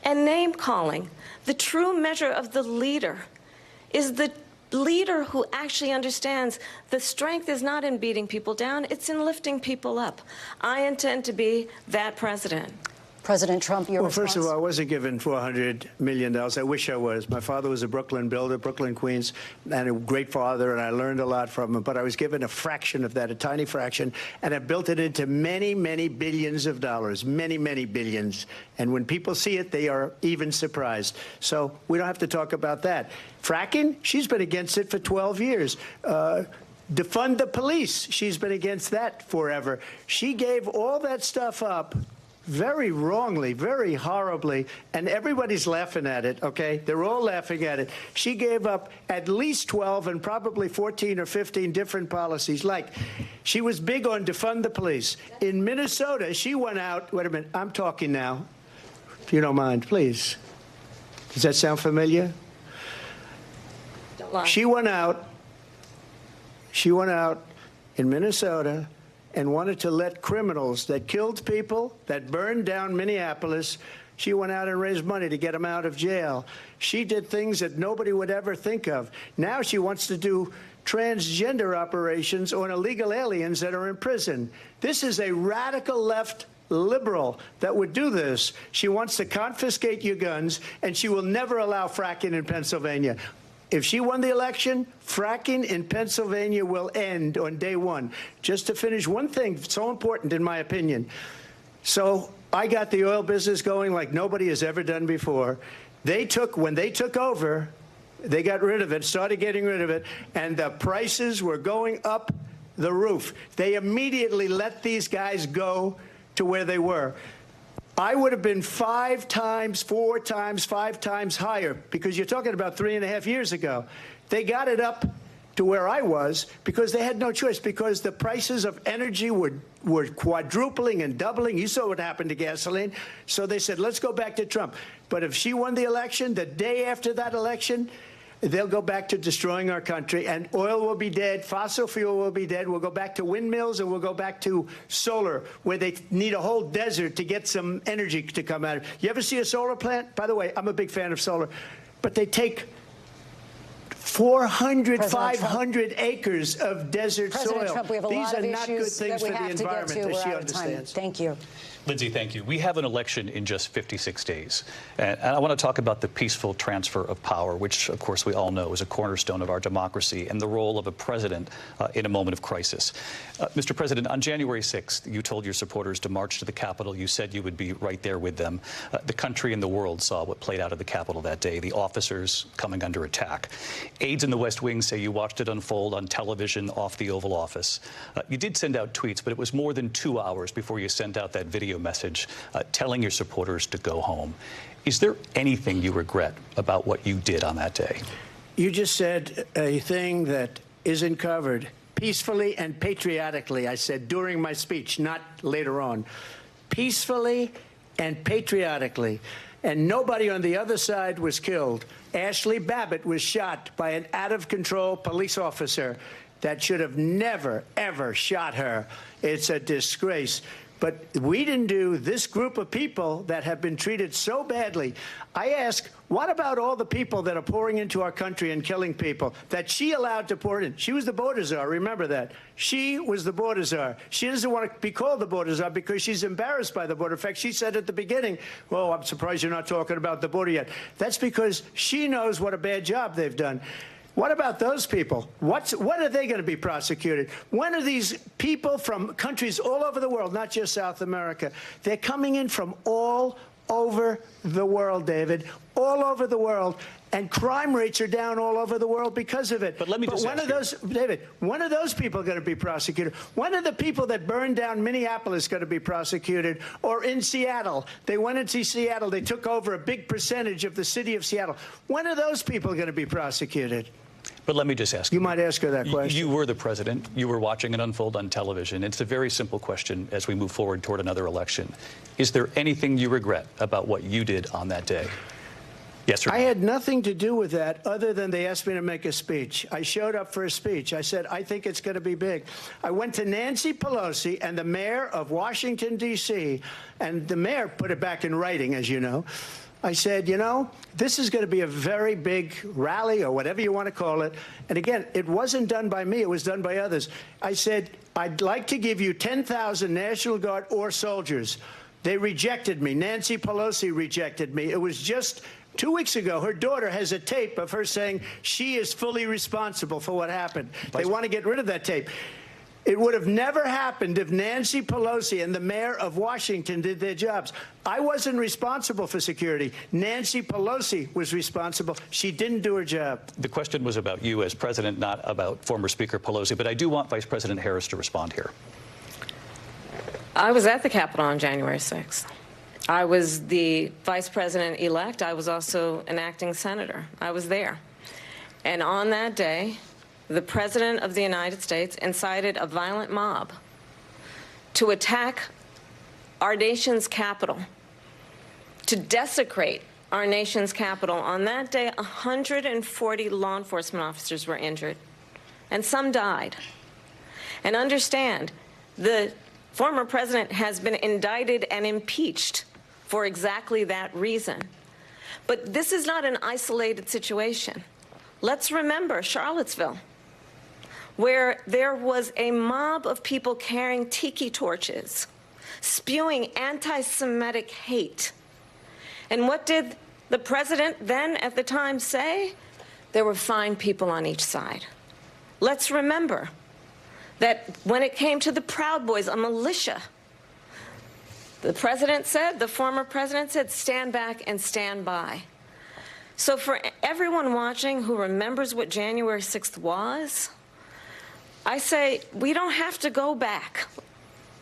And name-calling. The true measure of the leader is the leader who actually understands the strength is not in beating people down, it's in lifting people up. I intend to be that president. President Trump, your response? First of all, I wasn't given $400 million. I wish I was. My father was a Brooklyn builder, Brooklyn, Queens, and a great father, and I learned a lot from him. But I was given a fraction of that, a tiny fraction, and I built it into many, many billions of dollars, many, many billions. And when people see it, they are even surprised. So we don't have to talk about that. Fracking, she's been against it for 12 years. Defund the police, she's been against that forever. She gave all that stuff up very wrongly, very horribly, and everybody's laughing at it, okay? They're all laughing at it. She gave up at least 12 and probably 14 or 15 different policies. Like, she was big on defund the police. In Minnesota, she went out, wait a minute, I'm talking now, if you don't mind, please. Does that sound familiar? Don't lie. She went out in Minnesota and wanted to let criminals that killed people, that burned down Minneapolis, she went out and raised money to get them out of jail. She did things that nobody would ever think of. Now she wants to do transgender operations on illegal aliens that are in prison. This is a radical left liberal that would do this. She wants to confiscate your guns, and she will never allow fracking in Pennsylvania. If she won the election, fracking in Pennsylvania will end on day one. Just to finish one thing, so important in my opinion. So I got the oil business going like nobody has ever done before. When they took over, they got rid of it, started getting rid of it, and the prices were going up the roof. They immediately let these guys go to where they were. I would have been 5 times, 4 times, 5 times higher, because you're talking about 3.5 years ago. They got it up to where I was because they had no choice, because the prices of energy were quadrupling and doubling. You saw what happened to gasoline. So they said, let's go back to Trump. But if she won the election, the day after that election, they'll go back to destroying our country, and oil will be dead, fossil fuel will be dead, we'll go back to windmills, and we'll go back to solar, where they need a whole desert to get some energy to come out of it. You ever see a solar plant? By the way, I'm a big fan of solar, but they take 400, 500 acres of desert President soil. Trump, we have a These lot are of not good issues things that we for the have to get environment, to. as she We're out of time. understands. Thank you. Lindsay, thank you. We have an election in just 56 days. And I want to talk about the peaceful transfer of power, which, of course, we all know is a cornerstone of our democracy, and the role of a president in a moment of crisis. Mr. President, on January 6th, you told your supporters to march to the Capitol. You said you would be right there with them. The country and the world saw what played out at the Capitol that day, the officers coming under attack. Aides in the West Wing say you watched it unfold on television off the Oval Office. You did send out tweets, but it was more than 2 hours before you sent out that video message telling your supporters to go home. Is there anything you regret about what you did on that day? You just said a thing that isn't covered. Peacefully and patriotically, I said during my speech, not later on. Peacefully and patriotically. And nobody on the other side was killed. Ashley Babbitt was shot by an out-of-control police officer that should have never, ever shot her. It's a disgrace. But we didn't do this group of people that have been treated so badly. I ask, what about all the people that are pouring into our country and killing people that she allowed to pour in? She was the border czar, remember that. She was the border czar. She doesn't want to be called the border czar because she's embarrassed by the border. In fact, she said at the beginning, well, I'm surprised you're not talking about the border yet. That's because she knows what a bad job they've done. What about those people? When are they going to be prosecuted? When are these people from countries all over the world, not just South America? They're coming in from all over the world, David, all over the world. And crime rates are down all over the world because of it. But let me just ask you, David, when are those people going to be prosecuted? When are the people that burned down Minneapolis going to be prosecuted? Or in Seattle? They went into Seattle. They took over a big percentage of the city of Seattle. When are those people going to be prosecuted? But let me just ask you. You might ask her that question. You were the president. You were watching it unfold on television. It's a very simple question as we move forward toward another election. Is there anything you regret about what you did on that day? Yes, sir. I had nothing to do with that other than they asked me to make a speech. I showed up for a speech. I said, I think it's going to be big. I went to Nancy Pelosi and the mayor of Washington, D.C., and the mayor put it back in writing, as you know. I said, you know, this is going to be a very big rally or whatever you want to call it. And again, it wasn't done by me. It was done by others. I said, I'd like to give you 10,000 National Guard or soldiers. They rejected me. Nancy Pelosi rejected me. It was just 2 weeks ago. Her daughter has a tape of her saying she is fully responsible for what happened. They want to get rid of that tape. It would have never happened if Nancy Pelosi and the mayor of Washington did their jobs. I wasn't responsible for security. Nancy Pelosi was responsible. She didn't do her job. The question was about you as president, not about former Speaker Pelosi. But I do want Vice President Harris to respond here. I was at the Capitol on January 6th. I was the vice president-elect. I was also an acting senator. I was there. And on that day, the President of the United States incited a violent mob to attack our nation's capital, to desecrate our nation's capital. On that day, 140 law enforcement officers were injured, and some died. And understand, the former president has been indicted and impeached for exactly that reason. But this is not an isolated situation. Let's remember Charlottesville, where there was a mob of people carrying tiki torches, spewing anti-Semitic hate. And what did the president then at the time say? There were fine people on each side. Let's remember that when it came to the Proud Boys, a militia, the president said, the former president said, stand back and stand by. So for everyone watching who remembers what January 6th was, I say, we don't have to go back.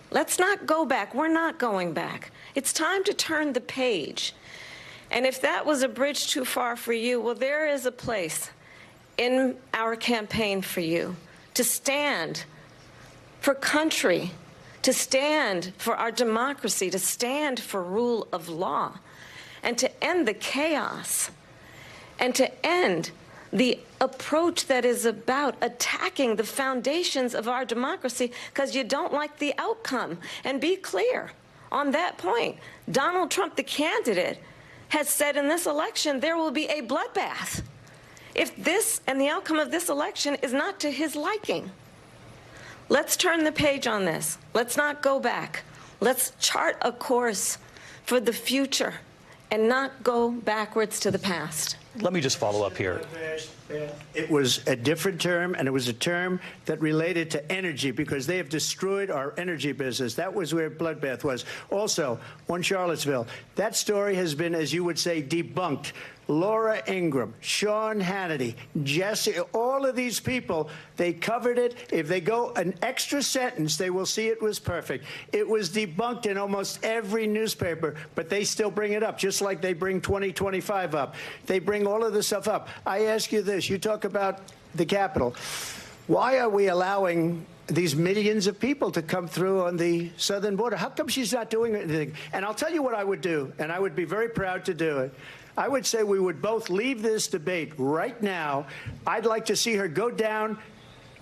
Let's not go back. We're not going back. It's time to turn the page. And if that was a bridge too far for you, well, there is a place in our campaign for you to stand for country, to stand for our democracy, to stand for rule of law, and to end the chaos, and to end the approach that is about attacking the foundations of our democracy because you don't like the outcome. And be clear on that point. Donald Trump, the candidate, has said in this election there will be a bloodbath if this and the outcome of this election is not to his liking. Let's turn the page on this. Let's not go back. Let's chart a course for the future and not go backwards to the past. Let me just follow up here. It was a different term, and it was a term that related to energy because they have destroyed our energy business. That was where bloodbath was. Also, on Charlottesville, that story has been, as you would say, debunked. Laura Ingraham, Sean Hannity, Jesse, all of these people, they covered it. If they go an extra sentence, they will see it was perfect. It was debunked in almost every newspaper, but they still bring it up, just like they bring 2025 up. They bring all of this stuff up. I ask you this. You talk about the Capitol. Why are we allowing these millions of people to come through on the southern border? How come she's not doing anything? And I'll tell you what I would do, and I would be very proud to do it. I would say we would both leave this debate right now. I'd like to see her go down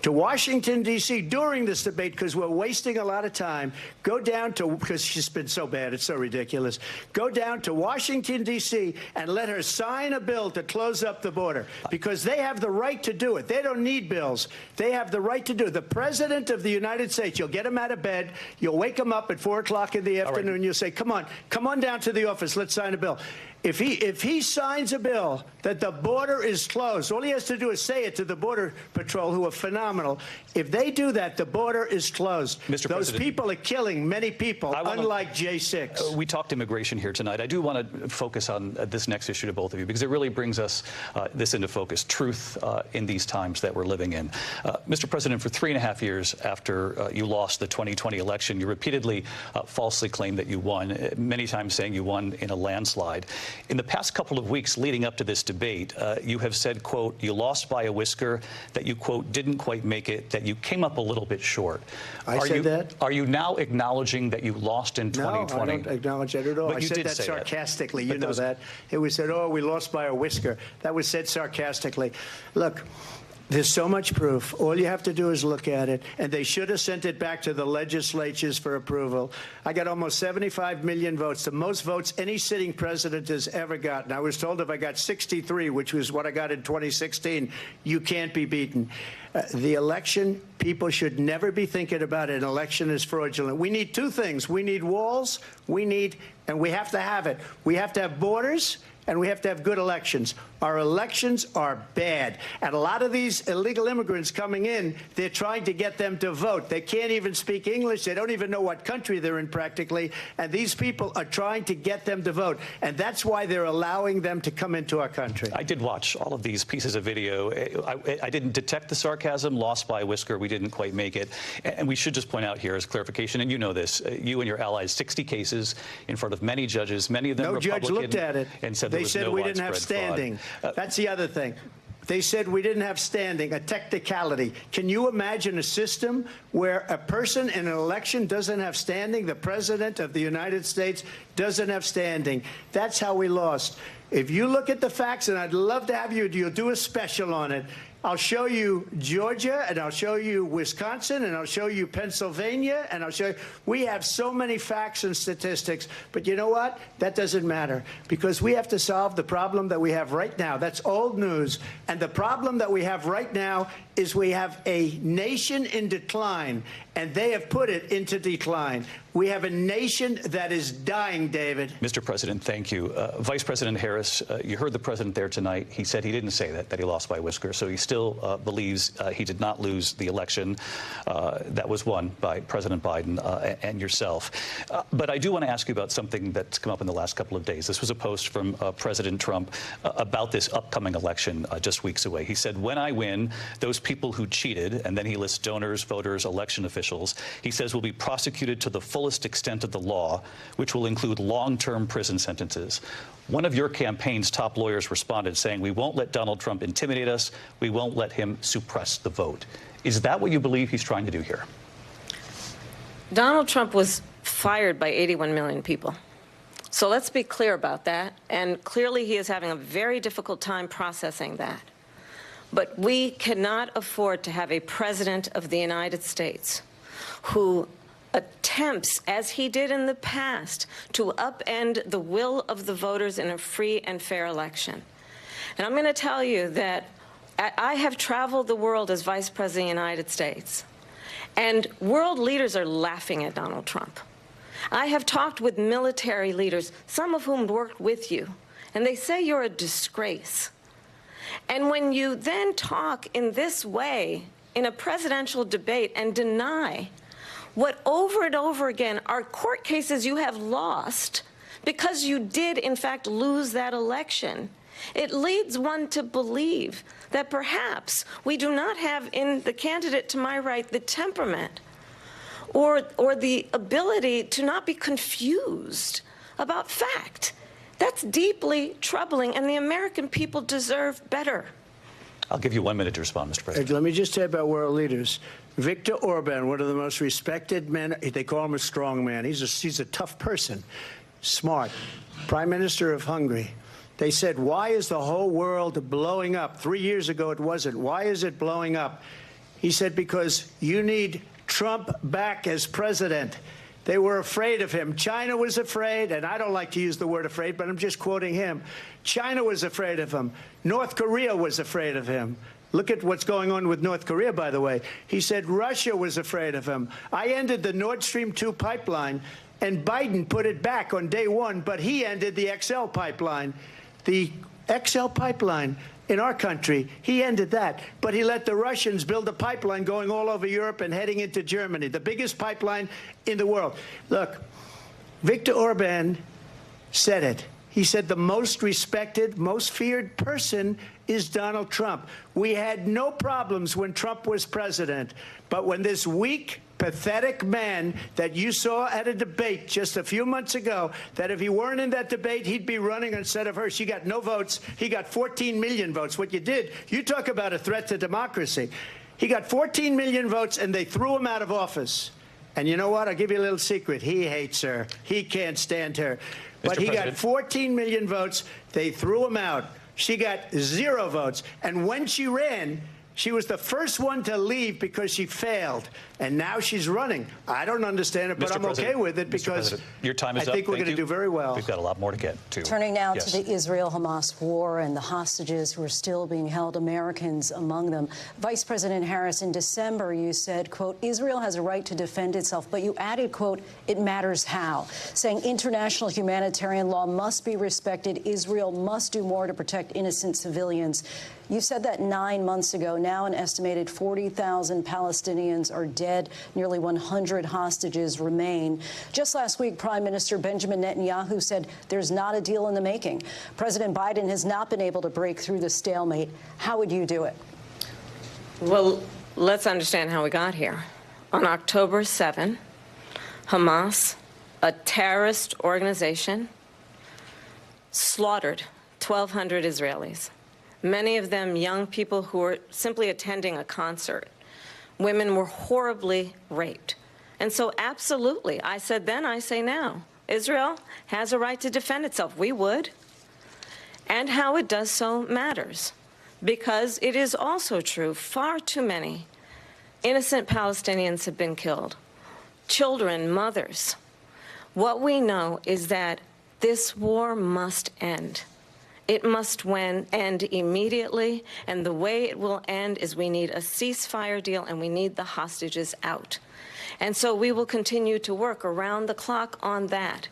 to Washington, D.C. during this debate because we're wasting a lot of time. Go down to, because she's been so bad, it's so ridiculous. Go down to Washington, D.C. and let her sign a bill to close up the border because they have the right to do it. They don't need bills. They have the right to do it. The President of the United States, you'll get him out of bed. You'll wake him up at 4 o'clock in the afternoon. You'll say, come on down to the office. Let's sign a bill. If he signs a bill that the border is closed, all he has to do is say it to the Border Patrol, who are phenomenal. If they do that, the border is closed. Those people are killing many people, unlike J6. We talked immigration here tonight. I do want to focus on this next issue to both of you because it really brings us this into focus, truth in these times that we're living in. Mr. President, for 3.5 years after you lost the 2020 election, you repeatedly falsely claimed that you won, many times saying you won in a landslide. In the past couple of weeks leading up to this debate, you have said, quote, you lost by a whisker, that you, quote, didn't quite make it, that you came up a little bit short. I said that? Are you now acknowledging that you lost in 2020? No, I don't acknowledge that at all. But I you said did that say sarcastically. That. You know that. It was said, oh, we lost by a whisker. That was said sarcastically. Look, there's so much proof. All you have to do is look at it. And they should have sent it back to the legislatures for approval. I got almost 75 million votes, the most votes any sitting president has ever gotten. I was told if I got 63, which was what I got in 2016, you can't be beaten. The election, people should never be thinking about an election as fraudulent. We need two things. We need walls. And we have to have it. We have to have borders. And we have to have good elections. Our elections are bad. And a lot of these illegal immigrants coming in, they're trying to get them to vote. They can't even speak English. They don't even know what country they're in practically. And these people are trying to get them to vote. And that's why they're allowing them to come into our country. I did watch all of these pieces of video. I didn't detect the sarcasm. Lost by a whisker. We didn't quite make it. And we should just point out here as clarification, and you know this, you and your allies, 60 cases in front of many judges, many of them Republican. No judge looked at it. And said they said we didn't have standing. That's the other thing. They said we didn't have standing, a technicality. Can you imagine a system where a person in an election doesn't have standing? The president of the United States doesn't have standing. That's how we lost. If you look at the facts, and I'd love to have you'll do a special on it. I'll show you Georgia, and I'll show you Wisconsin, and I'll show you Pennsylvania, and I'll show you. We have so many facts and statistics, but you know what? That doesn't matter, because we have to solve the problem that we have right now. That's old news. And the problem that we have right now is we have a nation in decline, and they have put it into decline. We have a nation that is dying, David. Mr. President, thank you. Vice President Harris, you heard the president there tonight. He said he didn't say that he lost by a whisker, so he still believes he did not lose the election that was won by President Biden and yourself. But I do want to ask you about something that's come up in the last couple of days. This was a post from President Trump about this upcoming election just weeks away. He said, when I win, those people who cheated, and then he lists donors, voters, election officials, he says will be prosecuted to the fullest extent of the law, which will include long-term prison sentences. One of your campaign's top lawyers responded saying, we won't let Donald Trump intimidate us. We won't let him suppress the vote. Is that what you believe he's trying to do here? Donald Trump was fired by 81 million people. So let's be clear about that. And clearly he is having a very difficult time processing that. But we cannot afford to have a president of the United States who attempts, as he did in the past, to upend the will of the voters in a free and fair election. And I'm going to tell you that I have traveled the world as Vice President of the United States, and world leaders are laughing at Donald Trump. I have talked with military leaders, some of whom worked with you, and they say you're a disgrace. And when you then talk in this way in a presidential debate and deny what over and over again are court cases you have lost because you did, in fact, lose that election, it leads one to believe that perhaps we do not have in the candidate to my right the temperament or the ability to not be confused about fact. That's deeply troubling, and the American people deserve better. I'll give you 1 minute to respond, Mr. President. Let me just say about world leaders. Viktor Orban, one of the most respected men, they call him a strong man. He's a tough person, smart. Prime Minister of Hungary. They said, why is the whole world blowing up? 3 years ago it wasn't. Why is it blowing up? He said, because you need Trump back as president. They were afraid of him. China was afraid, and I don't like to use the word afraid, but I'm just quoting him. China was afraid of him. North Korea was afraid of him. Look at what's going on with North Korea, by the way. He said Russia was afraid of him. I ended the Nord Stream 2 pipeline, and Biden put it back on day one, but he ended the XL pipeline. The XL pipeline in our country, he ended that. But he let the Russians build a pipeline going all over Europe and heading into Germany, the biggest pipeline in the world. Look, Viktor Orban said it. He said the most respected, most feared person is Donald Trump. We had no problems when Trump was president, but when this weak, pathetic man that you saw at a debate just a few months ago, that if he weren't in that debate, he'd be running instead of her. She got no votes. He got 14 million votes. What you did, you talk about a threat to democracy. He got 14 million votes, and they threw him out of office. And you know what? I'll give you a little secret. He hates her. He can't stand her. But he got 14 million votes. They threw him out. She got 0 votes. And when she ran, she was the first one to leave because she failed. And now she's running. I don't understand it, but I'm okay with it because your time is I think we're going to do very well. We've got a lot more to get to. Turning now to the Israel-Hamas war and the hostages who are still being held, Americans among them. Vice President Harris, in December, you said, quote, Israel has a right to defend itself, but you added, quote, it matters how, saying international humanitarian law must be respected. Israel must do more to protect innocent civilians. You said that 9 months ago. Now an estimated 40,000 Palestinians are dead. Nearly 100 hostages remain. Just last week, Prime Minister Benjamin Netanyahu said there's not a deal in the making. President Biden has not been able to break through the stalemate. How would you do it? Well, let's understand how we got here. On October 7, Hamas, a terrorist organization, slaughtered 1,200 Israelis. Many of them young people who were simply attending a concert. Women were horribly raped. And so absolutely, I said then, I say now, Israel has a right to defend itself. We would. And how it does so matters. Because it is also true, far too many innocent Palestinians have been killed. Children, mothers. What we know is that this war must end. It must end immediately, and the way it will end is we need a ceasefire deal and we need the hostages out. And so we will continue to work around the clock on that.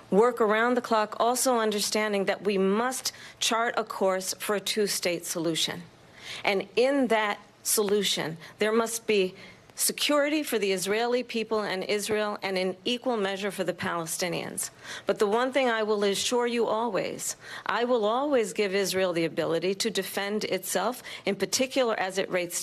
Work around the clock, also understanding that we must chart a course for a two-state solution. And in that solution, there must be security for the Israeli people and Israel, and in equal measure for the Palestinians. But the one thing I will assure you always, I will always give Israel the ability to defend itself, in particular as it relates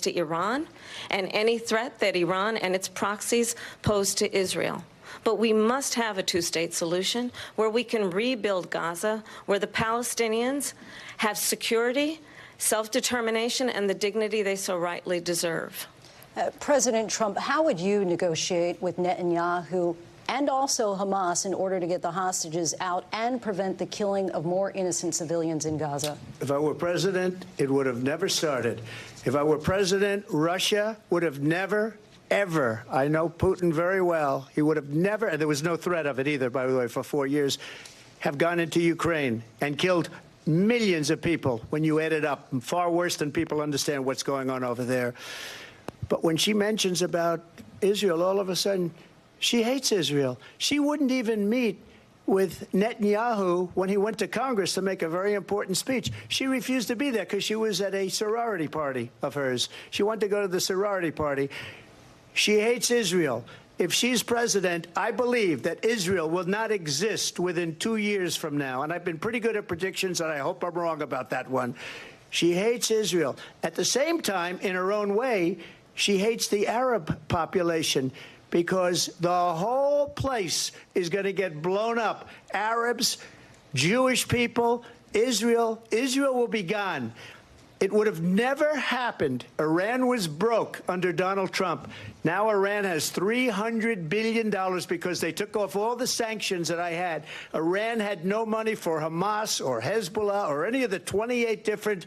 to Iran and any threat that Iran and its proxies pose to Israel. But we must have a two-state solution where we can rebuild Gaza, where the Palestinians have security, self-determination, and the dignity they so rightly deserve. President Trump, how would you negotiate with Netanyahu and also Hamas in order to get the hostages out and prevent the killing of more innocent civilians in Gaza? If I were president, it would have never started. If I were president, Russia would have never, ever, I know Putin very well, he would have never, and there was no threat of it either, by the way, for 4 years, have gone into Ukraine and killed millions of people when you add it up, far worse than people understand what's going on over there. But when she mentions about Israel, all of a sudden, she hates Israel. She wouldn't even meet with Netanyahu when he went to Congress to make a very important speech. She refused to be there because she was at a sorority party of hers. She wanted to go to the sorority party. She hates Israel. If she's president, I believe that Israel will not exist within 2 years from now. And I've been pretty good at predictions, and I hope I'm wrong about that one. She hates Israel. At the same time, in her own way, she hates the Arab population because the whole place is going to get blown up. Arabs, Jewish people, Israel will be gone. It would have never happened. Iran was broke under Donald Trump. Now Iran has $300 billion because they took off all the sanctions that I had. Iran had no money for Hamas or Hezbollah or any of the 28 different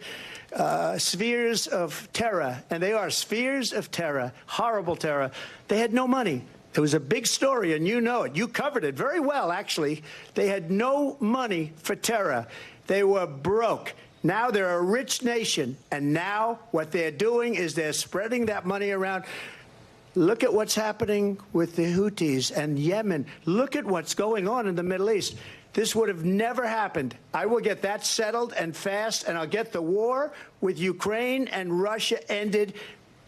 spheres of terror. And they are spheres of terror, horrible terror. They had no money. It was a big story, and you know it. You covered it very well, actually. They had no money for terror. They were broke. Now they're a rich nation, and now what they're doing is they're spreading that money around. Look at what's happening with the Houthis and Yemen. Look at what's going on in the Middle East. This would have never happened. I will get that settled and fast, and I'll get the war with Ukraine and Russia ended.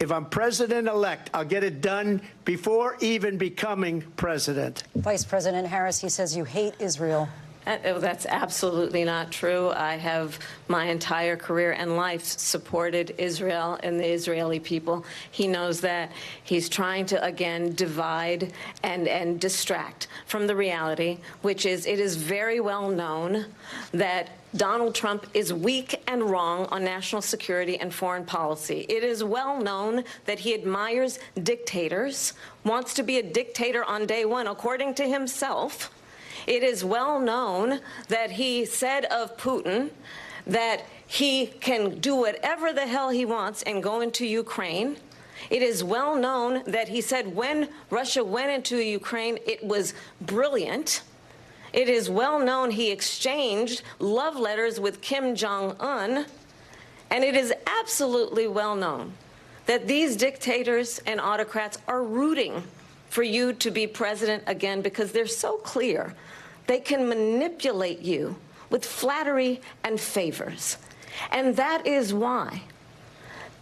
If I'm president-elect, I'll get it done before even becoming president. Vice President Harris, he says you hate Israel. That's absolutely not true. I have my entire career and life supported Israel and the Israeli people. He knows that. He's trying to, again, divide and distract from the reality, which is it is very well known that Donald Trump is weak and wrong on national security and foreign policy. It is well known that he admires dictators, wants to be a dictator on day one, according to himself. It is well known that he said of Putin that he can do whatever the hell he wants and go into Ukraine. It is well known that he said when Russia went into Ukraine, it was brilliant. It is well known he exchanged love letters with Kim Jong-un. And it is absolutely well known that these dictators and autocrats are rooting for you to be president again because they're so clear. They can manipulate you with flattery and favors. And that is why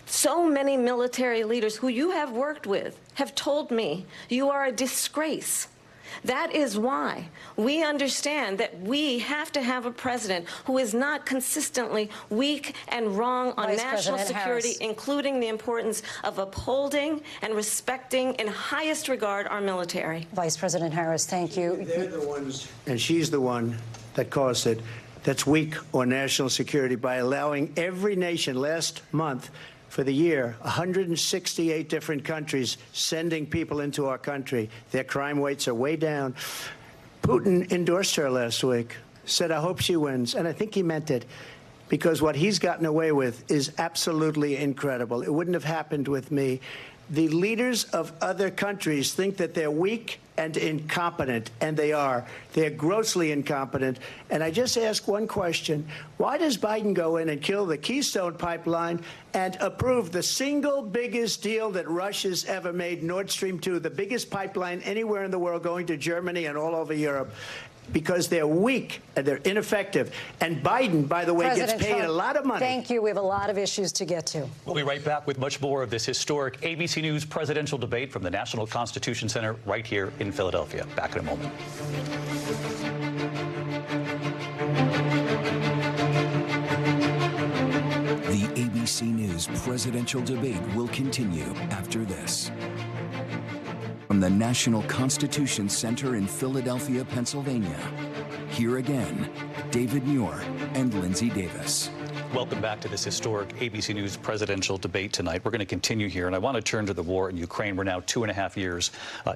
so many military leaders who you have worked with have told me you are a disgrace. That is why we understand that we have to have a president who is not consistently weak and wrong on national security, including the importance of upholding and respecting in highest regard our military. Vice President Harris, thank you. They're the ones, and she's the one that caused it, that's weak on national security by allowing every nation last month for the year, 168 different countries sending people into our country. Their crime rates are way down. Putin endorsed her last week, said, I hope she wins. And I think he meant it, because what he's gotten away with is absolutely incredible. It wouldn't have happened with me. The leaders of other countries think that they're weak and incompetent, and they are. They're grossly incompetent. And I just ask one question. Why does Biden go in and kill the Keystone Pipeline and approve the single biggest deal that Russia's ever made, Nord Stream 2, the biggest pipeline anywhere in the world going to Germany and all over Europe? Because they're weak and they're ineffective. And Biden, by the way, President gets paid Trump, a lot of money. Thank you. We have a lot of issues to get to. We'll be right back with much more of this historic ABC News presidential debate from the National Constitution Center right here in Philadelphia. Back in a moment. The ABC News presidential debate will continue after this. From the National Constitution Center in Philadelphia, Pennsylvania, here again, David Muir and Lindsay Davis. Welcome back to this historic ABC News presidential debate tonight. We're going to continue here, and I want to turn to the war in Ukraine. We're now 2.5 years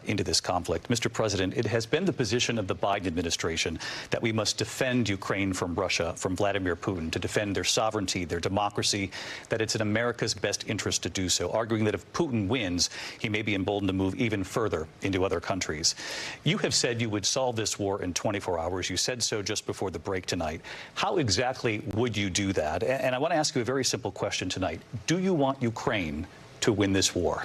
into this conflict. Mr. President, it has been the position of the Biden administration that we must defend Ukraine from Russia, from Vladimir Putin, to defend their sovereignty, their democracy, that it's in America's best interest to do so, arguing that if Putin wins, he may be emboldened to move even further into other countries. You have said you would solve this war in 24 hours. You said so just before the break tonight. How exactly would you do that? And I want to ask you a very simple question tonight. Do you want Ukraine to win this war?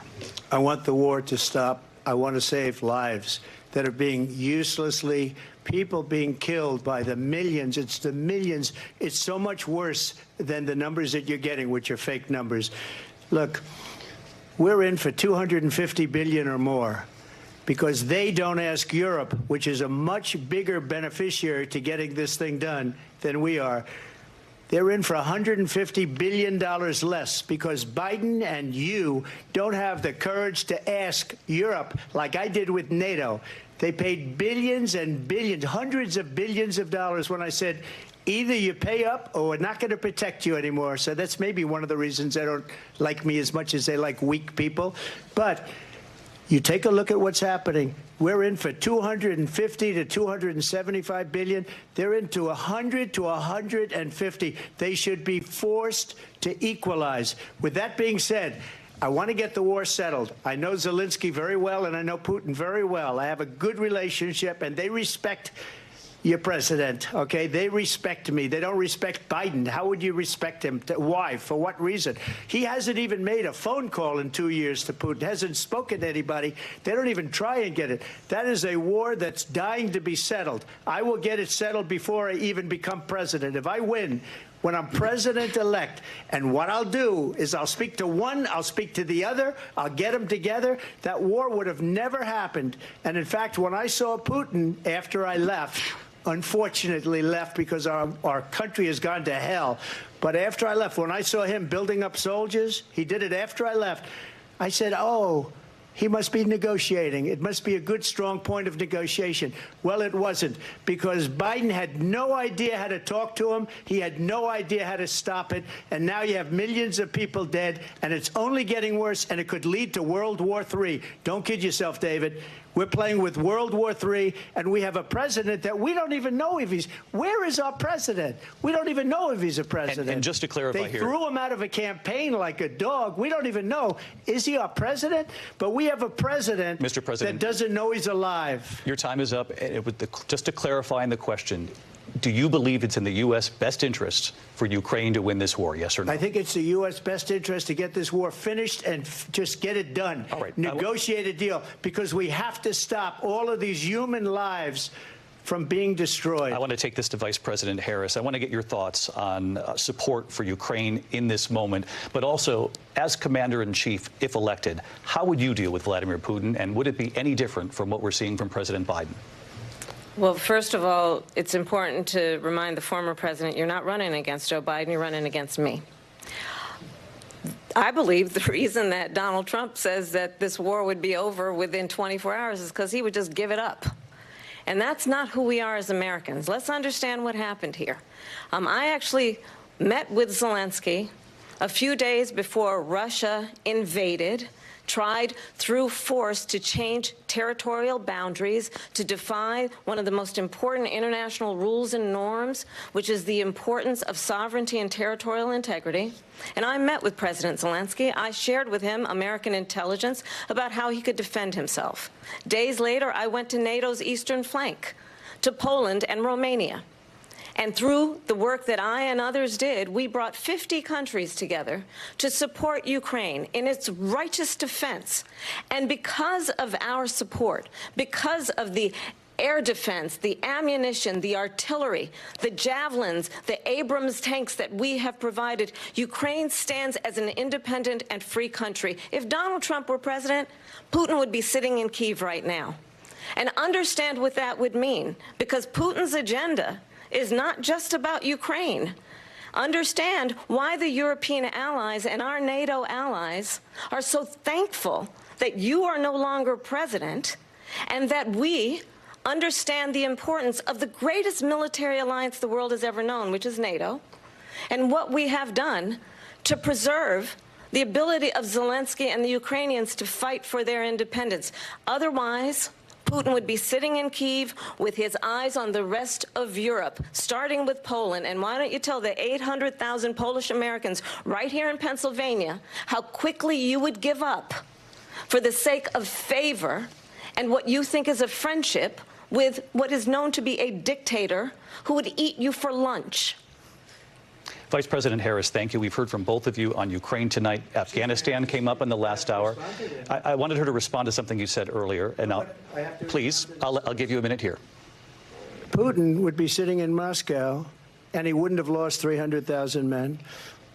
I want the war to stop. I want to save lives that are being uselessly, people being killed by the millions. It's the millions. It's so much worse than the numbers that you're getting, which are fake numbers. Look, we're in for $250 billion or more, because they don't ask Europe, which is a much bigger beneficiary to getting this thing done than we are. They're in for $150 billion less because Biden and you don't have the courage to ask Europe like I did with NATO. They paid billions and billions, hundreds of billions of dollars when I said, either you pay up or we're not going to protect you anymore. So that's maybe one of the reasons they don't like me as much as they like weak people. But you take a look at what's happening. We're in for 250 to 275 billion. They're into 100 to 150. They should be forced to equalize. With that being said, I want to get the war settled. I know Zelensky very well, and I know Putin very well. I have a good relationship, and they respect your president, okay? They respect me. They don't respect Biden. How would you respect him? Why? For what reason? He hasn't even made a phone call in 2 years to Putin, hasn't spoken to anybody. They don't even try and get it. That is a war that's dying to be settled. I will get it settled before I even become president. If I win, when I'm president-elect, and what I'll do is I'll speak to one, I'll speak to the other, I'll get them together. That war would have never happened. And in fact, when I saw Putin after I left, unfortunately left because our country has gone to hell. But after I left, when I saw him building up soldiers, he did it after I left, I said, oh, he must be negotiating. It must be a good, strong point of negotiation. Well, it wasn't, because Biden had no idea how to talk to him. He had no idea how to stop it. And now you have millions of people dead, and it's only getting worse, and it could lead to World War III. Don't kid yourself, David. We're playing with World War III, and we have a president that we don't even know if he's... Where is our president? We don't even know if he's a president. And just to clarify they threw him out of a campaign like a dog. We don't even know. Is he our president? But we have a president, Mr. President, that doesn't know he's alive. Your time is up. Just to clarify in the question, do you believe it's in the U.S. best interest for Ukraine to win this war, yes or no? I think it's the U.S. best interest to get this war finished and just get it done. All right. Negotiate a deal, because we have to stop all of these human lives from being destroyed. I want to take this to Vice President Harris. I want to get your thoughts on support for Ukraine in this moment, but also, as Commander-in-Chief, if elected, how would you deal with Vladimir Putin, and would it be any different from what we're seeing from President Biden? Well, first of all, it's important to remind the former president you're not running against Joe Biden, you're running against me. I believe the reason that Donald Trump says that this war would be over within 24 hours is because he would just give it up. And that's not who we are as Americans. Let's understand what happened here. I actually met with Zelensky a few days before Russia invaded, tried through force to change territorial boundaries, to defy one of the most important international rules and norms, which is the importance of sovereignty and territorial integrity. And I met with President Zelensky. I shared with him American intelligence about how he could defend himself. Days later, I went to NATO's eastern flank, to Poland and Romania. And through the work that I and others did, we brought 50 countries together to support Ukraine in its righteous defense. And because of our support, because of the air defense, the ammunition, the artillery, the javelins, the Abrams tanks that we have provided, Ukraine stands as an independent and free country. If Donald Trump were president, Putin would be sitting in Kyiv right now. And understand what that would mean, because Putin's agenda is not just about Ukraine. Understand why the European allies and our NATO allies are so thankful that you are no longer president, and that we understand the importance of the greatest military alliance the world has ever known, which is NATO, and what we have done to preserve the ability of Zelensky and the Ukrainians to fight for their independence. Otherwise, Putin would be sitting in Kyiv with his eyes on the rest of Europe, starting with Poland. And why don't you tell the 800,000 Polish Americans right here in Pennsylvania how quickly you would give up for the sake of favor and what you think is a friendship with what is known to be a dictator who would eat you for lunch. Vice President Harris, thank you. We've heard from both of you on Ukraine tonight. Afghanistan came up in the last hour. I wanted her to respond to something you said earlier, and please, I'll give you a minute here. Putin would be sitting in Moscow, and he wouldn't have lost 300,000 men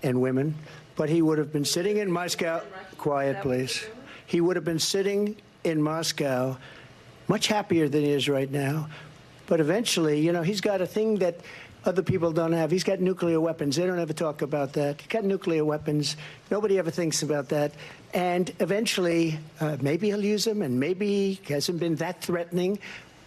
and women, but he would have been sitting in Moscow. Quiet, please. He would have been sitting in Moscow, much happier than he is right now. But eventually, you know, he's got a thing that other people don't have. He's got nuclear weapons. They don't ever talk about that. He's got nuclear weapons. Nobody ever thinks about that. And eventually, maybe he'll use them, and maybe he hasn't been that threatening.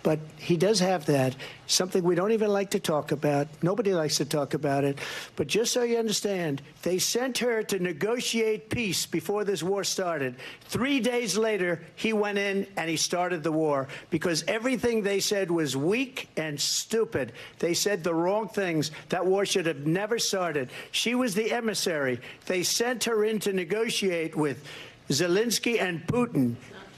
But he does have that, something we don't even like to talk about. Nobody likes to talk about it. But just so you understand, they sent her to negotiate peace before this war started. 3 days later, he went in and he started the war because everything they said was weak and stupid. They said the wrong things. That war should have never started. She was the emissary. They sent her in to negotiate with Zelensky and Putin,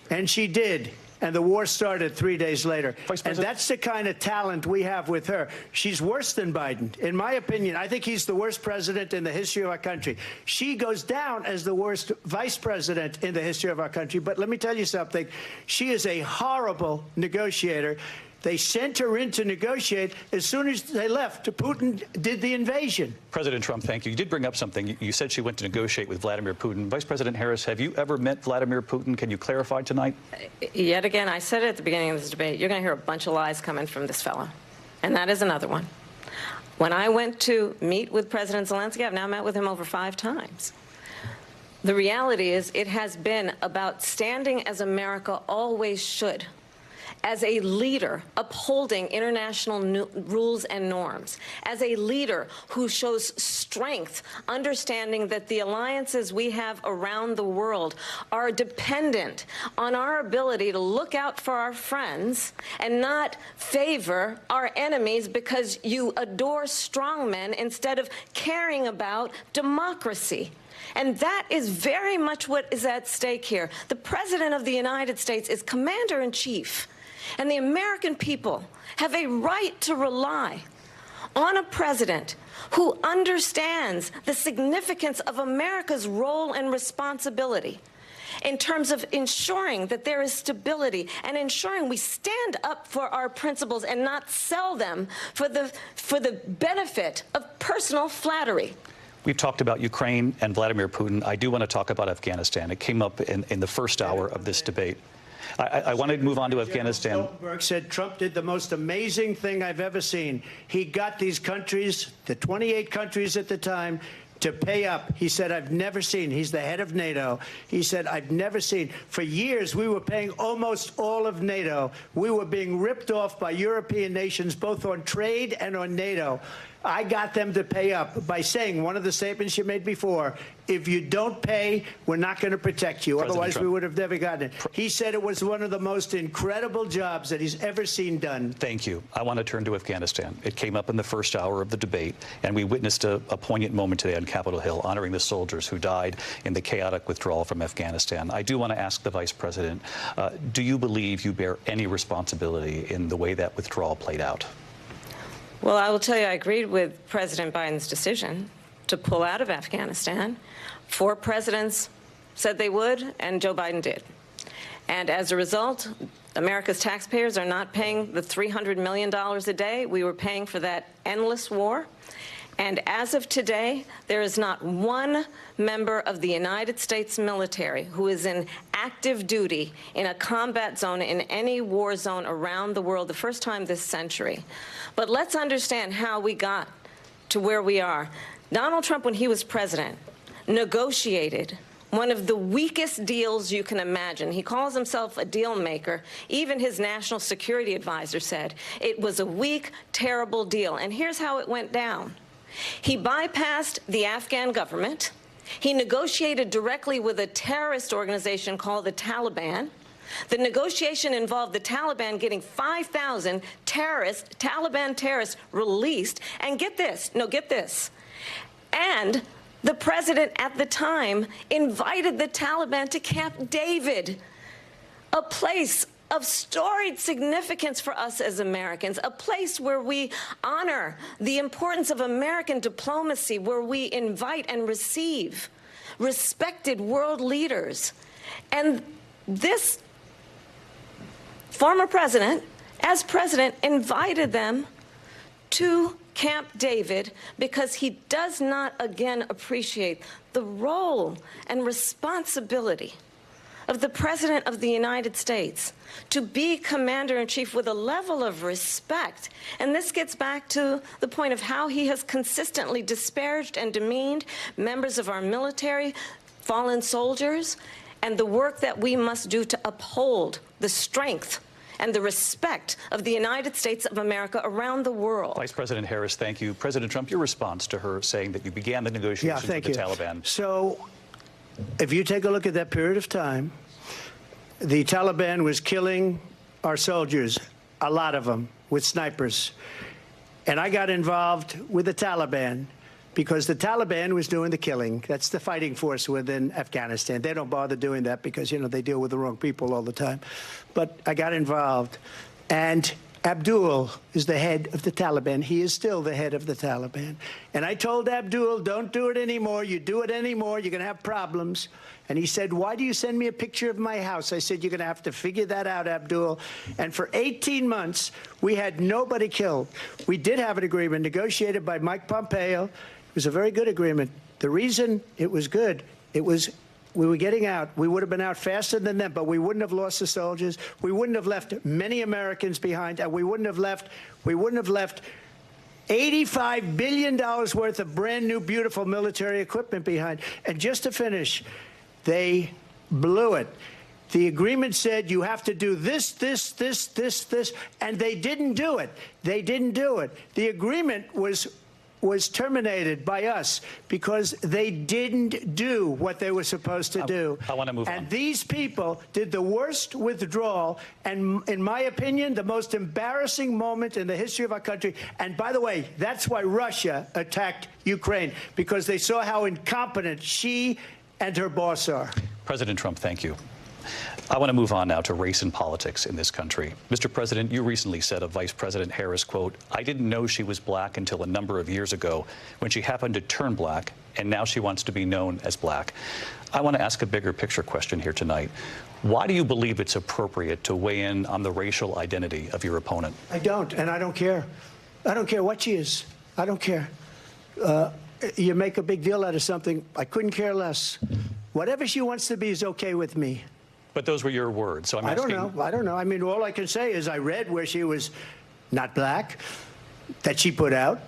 and she did. And the war started 3 days later. And that's the kind of talent we have with her. She's worse than Biden. In my opinion, I think he's the worst president in the history of our country. She goes down as the worst vice president in the history of our country. But let me tell you something. She is a horrible negotiator. They sent her in to negotiate. As soon as they left, Putin did the invasion. President Trump, thank you. You did bring up something. You said she went to negotiate with Vladimir Putin. Vice President Harris, have you ever met Vladimir Putin? Can you clarify tonight? Yet again, I said it at the beginning of this debate, you're going to hear a bunch of lies coming from this fellow. and that is another one. When I went to meet with President Zelensky, I've now met with him over 5 times. The reality is it has been about standing as America always should, as a leader upholding international rules and norms, as a leader who shows strength, understanding that the alliances we have around the world are dependent on our ability to look out for our friends and not favor our enemies because you adore strongmen instead of caring about democracy. And that is very much what is at stake here. The President of the United States is commander-in-chief. And the American people have a right to rely on a president who understands the significance of America's role and responsibility in terms of ensuring that there is stability and ensuring we stand up for our principles and not sell them for the benefit of personal flattery. We've talked about Ukraine and Vladimir Putin. I do want to talk about Afghanistan. It came up in the first hour of this debate. I want to move on to Afghanistan. Stoltenberg said Trump did the most amazing thing I've ever seen. He got these countries, the 28 countries at the time, to pay up. He said, I've never seen. He's the head of NATO. He said, I've never seen. For years, we were paying almost all of NATO. We were being ripped off by European nations, both on trade and on NATO. I got them to pay up by saying one of the statements you made before, if you don't pay, we're not going to protect you. Otherwise, we would have never gotten it. He said it was one of the most incredible jobs that he's ever seen done. Thank you. I want to turn to Afghanistan. It came up in the first hour of the debate, and we witnessed a poignant moment today on Capitol Hill, honoring the soldiers who died in the chaotic withdrawal from Afghanistan. I do want to ask the Vice President, do you believe you bear any responsibility in the way that withdrawal played out? Well, I will tell you, I agreed with President Biden's decision to pull out of Afghanistan. 4 presidents said they would, and Joe Biden did. And as a result, America's taxpayers are not paying the $300 million a day we were paying for that endless war. And as of today, there is not one member of the United States military who is in active duty in a combat zone in any war zone around the world, the first time this century. But let's understand how we got to where we are. Donald Trump, when he was president, negotiated one of the weakest deals you can imagine. He calls himself a deal maker. Even his national security advisor said it was a weak, terrible deal. And here's how it went down. He bypassed the Afghan government. He negotiated directly with a terrorist organization called the Taliban. The negotiation involved the Taliban getting 5,000 Taliban terrorists released. And get this, and the president at the time invited the Taliban to Camp David, a place of storied significance for us as Americans, a place where we honor the importance of American diplomacy, where we invite and receive respected world leaders. And this former president, as president, invited them to Camp David because he does not, again, appreciate the role and responsibility of the President of the United States to be commander-in-chief with a level of respect. And this gets back to the point of how he has consistently disparaged and demeaned members of our military, fallen soldiers, and the work that we must do to uphold the strength and the respect of the United States of America around the world. Vice President Harris, thank you. President Trump, your response to her saying that you began the negotiations with the Taliban. So if you take a look at that period of time, the Taliban was killing our soldiers, a lot of them, with snipers. And I got involved with the Taliban because the Taliban was doing the killing. That's the fighting force within Afghanistan. They don't bother doing that because, you know, they deal with the wrong people all the time. But I got involved. And Abdul is the head of the Taliban. He is still the head of the Taliban. And I told Abdul, don't do it anymore. You do it anymore, you're going to have problems. And he said, why do you send me a picture of my house? I said, you're going to have to figure that out, Abdul. And for 18 months, we had nobody killed. We did have an agreement negotiated by Mike Pompeo. It was a very good agreement. The reason it was good, it was we were getting out. We would have been out faster than them, but we wouldn't have lost the soldiers. We wouldn't have left many Americans behind, and we wouldn't have left $85 billion worth of brand new, beautiful military equipment behind. And just to finish, they blew it. The agreement said you have to do this, and they didn't do it. They didn't do it. The agreement was terminated by us because they didn't do what they were supposed to do. I want to move on. And these people did the worst withdrawal and, in my opinion, the most embarrassing moment in the history of our country. And by the way, that's why Russia attacked Ukraine, because they saw how incompetent she and her boss are. President Trump, thank you. I want to move on now to race and politics in this country. Mr. President, you recently said of Vice President Harris, quote, "I didn't know she was black until a number of years ago when she happened to turn black, and now she wants to be known as black." I want to ask a bigger picture question here tonight. Why do you believe it's appropriate to weigh in on the racial identity of your opponent? I don't, and I don't care. I don't care what she is. I don't care. You make a big deal out of something. I couldn't care less. Whatever she wants to be is okay with me. But those were your words, so I'm asking. I don't know. I mean, all I can say is I read where she was not black, that she put out,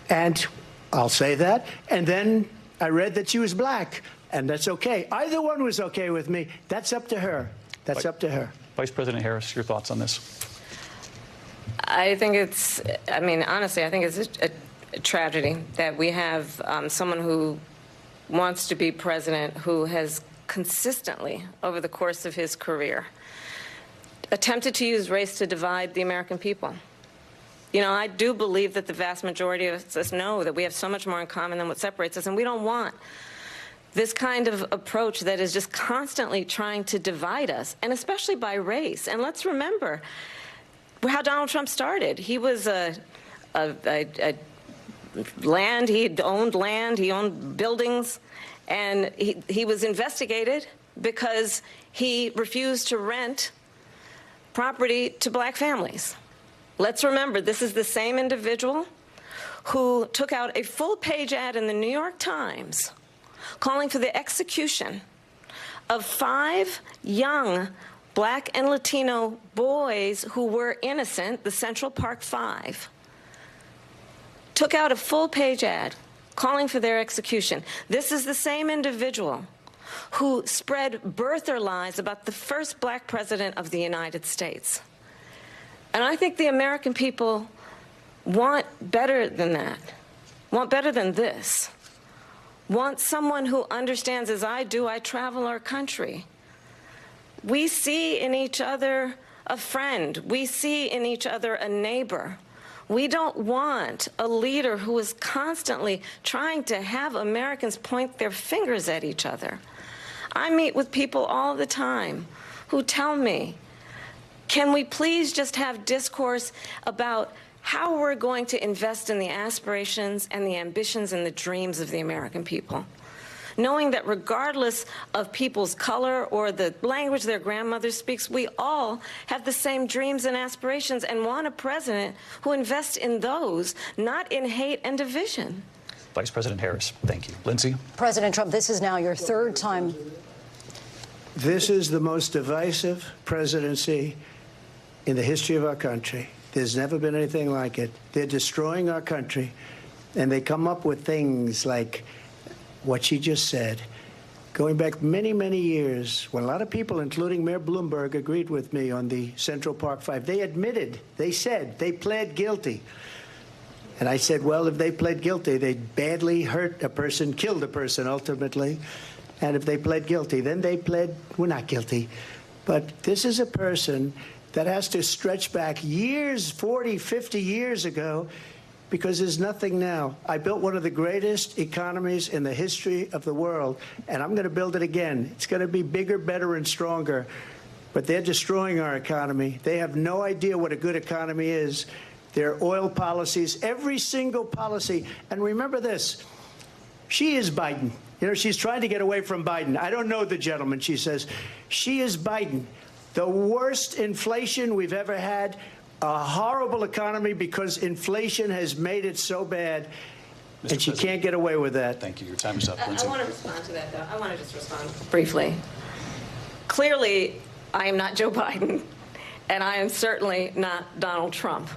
and I'll say that. And then I read that she was black, and that's okay. Either one was okay with me. That's up to her. That's up to her. Vice President Harris, your thoughts on this? I think it's, I mean, honestly, I think it's a tragedy that we have someone who wants to be president who has consistently, over the course of his career, attempted to use race to divide the American people. You know, I do believe that the vast majority of us know that we have so much more in common than what separates us, and we don't want this kind of approach that is just constantly trying to divide us, and especially by race. And let's remember how Donald Trump started. He was land, he owned buildings, and he was investigated because he refused to rent property to black families. Let's remember, this is the same individual who took out a full-page ad in the New York Times calling for the execution of 5 young black and Latino boys who were innocent, the Central Park 5. Took out a full-page ad calling for their execution. This is the same individual who spread birther lies about the first black president of the United States. And I think the American people want better than that, want better than this, want someone who understands, as I do, I travel our country. We see in each other a friend. We see in each other a neighbor. We don't want a leader who is constantly trying to have Americans point their fingers at each other. I meet with people all the time who tell me, can we please just have discourse about how we're going to invest in the aspirations and the ambitions and the dreams of the American people? Knowing that regardless of people's color or the language their grandmother speaks, we all have the same dreams and aspirations and want a president who invests in those, not in hate and division. Vice President Harris, thank you. Lindsay? President Trump, this is now your 3rd time. This is the most divisive presidency in the history of our country. There's never been anything like it. They're destroying our country, and they come up with things like what she just said, going back many, many years, when a lot of people, including Mayor Bloomberg, agreed with me on the Central Park 5. They admitted, they said, they pled guilty. And I said, well, if they pled guilty, they badly hurt a person, killed a person ultimately. And if they pled guilty, then they pled, we're not guilty. But this is a person that has to stretch back years, 40, 50 years ago, because there's nothing now. I built one of the greatest economies in the history of the world, and I'm going to build it again. It's going to be bigger, better, and stronger. But they're destroying our economy. They have no idea what a good economy is. Their oil policies, every single policy. And remember this, she is Biden. You know, she's trying to get away from Biden. I don't know the gentleman, she says. She is Biden. The worst inflation we've ever had, a horrible economy because inflation has made it so bad. And she can't get away with that. Thank you. Your time is up, Lindsey. I want to respond to that, though. I want to just respond briefly. Clearly, I am not Joe Biden, and I am certainly not Donald Trump.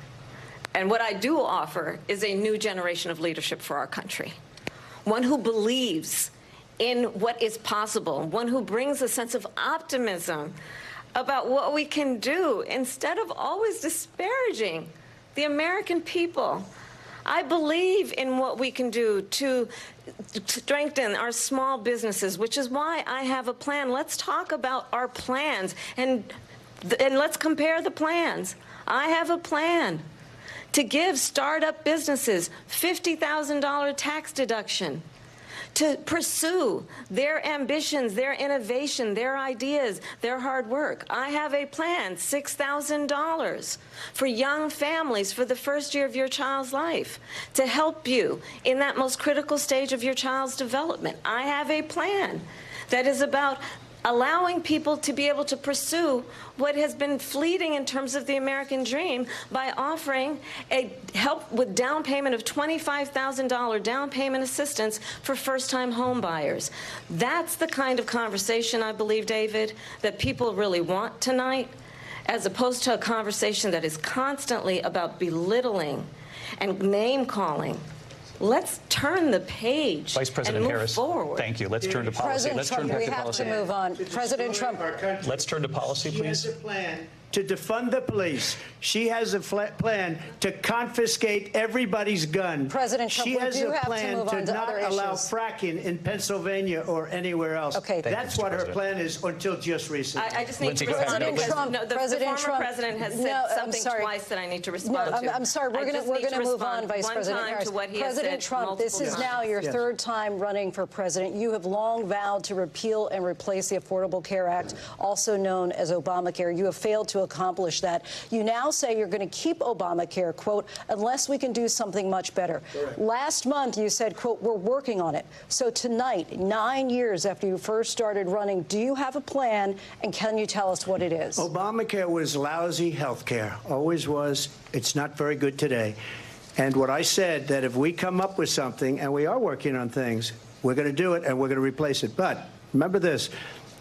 And what I do offer is a new generation of leadership for our country, one who believes in what is possible, one who brings a sense of optimism about what we can do instead of always disparaging the American people. I believe in what we can do to strengthen our small businesses, which is why I have a plan. Let's talk about our plans, and let's compare the plans. I have a plan to give startup businesses $50,000 tax deduction, to pursue their ambitions, their innovation, their ideas, their hard work. I have a plan, $6,000 for young families for the first year of your child's life, to help you in that most critical stage of your child's development. I have a plan that is about allowing people to be able to pursue what has been fleeting in terms of the American dream by offering a help with down payment of $25,000 down payment assistance for first-time home buyers. That's the kind of conversation, I believe, David, that people really want tonight, as opposed to a conversation that is constantly about belittling and name-calling. Let's turn the page Vice President and move Harris, forward. thank you. Let's turn to policy. President Let's Trump, turn back we to have policy. to move on. President Trump. Let's turn to policy, please. She has a plan to defund the police. She has a plan to confiscate everybody's gun. President Trump, she has we do a have to plan move on to to not other allow issues. fracking in Pennsylvania or anywhere else. Okay. That's what her plan is until just recently. I just need Lindsey, to go ahead. respond because Trump, no, the President former Trump, president has said no, something twice that I need to respond No, to. I'm sorry. We're going to move on, Vice President Harris. President Trump, this is now your third time running for president. You have long vowed to repeal and replace the Affordable Care Act, also known as Obamacare. You have failed to accomplish that. You now say you're going to keep Obamacare, quote, unless we can do something much better. Correct. Last month, you said, quote, we're working on it. So tonight, 9 years after you first started running, do you have a plan, and can you tell us what it is? Obamacare was lousy health care, always was. It's not very good today. And what I said, that if we come up with something, and we are working on things, we're going to do it and we're going to replace it. But remember this.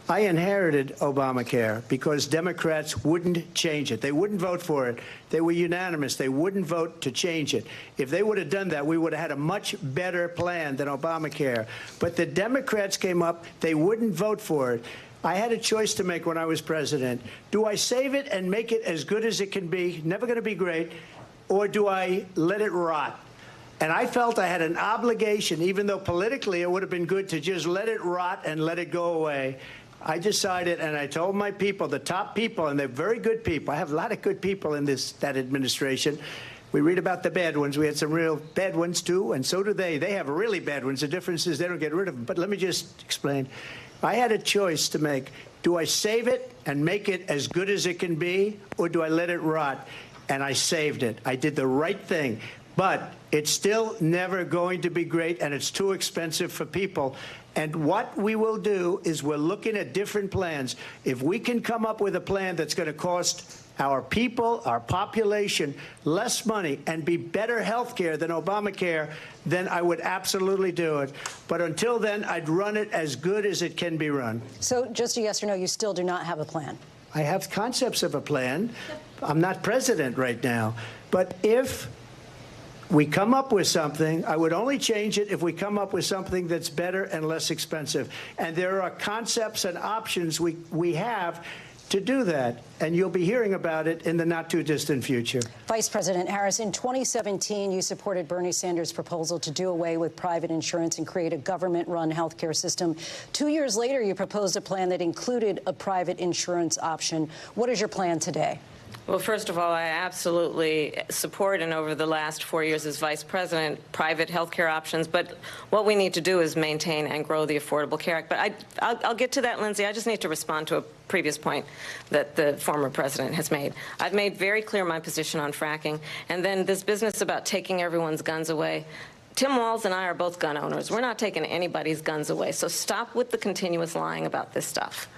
I inherited Obamacare because Democrats wouldn't change it. They wouldn't vote for it. They were unanimous. They wouldn't vote to change it. If they would have done that, we would have had a much better plan than Obamacare. But the Democrats came up. They wouldn't vote for it. I had a choice to make when I was president. Do I save it and make it as good as it can be, never going to be great, or do I let it rot? And I felt I had an obligation, even though politically it would have been good to just let it rot and let it go away. I decided, and I told my people, the top people, and they're very good people. I have a lot of good people in that administration. We read about the bad ones. We had some real bad ones, too, and so do they. They have really bad ones. The difference is they don't get rid of them. But let me just explain. I had a choice to make. Do I save it and make it as good as it can be, or do I let it rot? And I saved it. I did the right thing. But it's still never going to be great, and it's too expensive for people. And what we will do is we're looking at different plans. If we can come up with a plan that's going to cost our people, our population, less money and be better health care than Obamacare, then I would absolutely do it. But until then, I'd run it as good as it can be run. So just a yes or no, you still do not have a plan? I have concepts of a plan. I'm not president right now. But if we come up with something, I would only change it if we come up with something that's better and less expensive. And there are concepts and options we have to do that. And you'll be hearing about it in the not-too-distant future. Vice President Harris, in 2017, you supported Bernie Sanders' proposal to do away with private insurance and create a government-run health care system. 2 years later, you proposed a plan that included a private insurance option. What is your plan today? Well, first of all, I absolutely support, and over the last 4 years as vice president, private health care options. But what we need to do is maintain and grow the Affordable Care Act. But I'll get to that, Lindsey. I just need to respond to a previous point that the former president has made. I've made very clear my position on fracking. And then this business about taking everyone's guns away. Tim Walz and I are both gun owners. We're not taking anybody's guns away. So stop with the continuous lying about this stuff.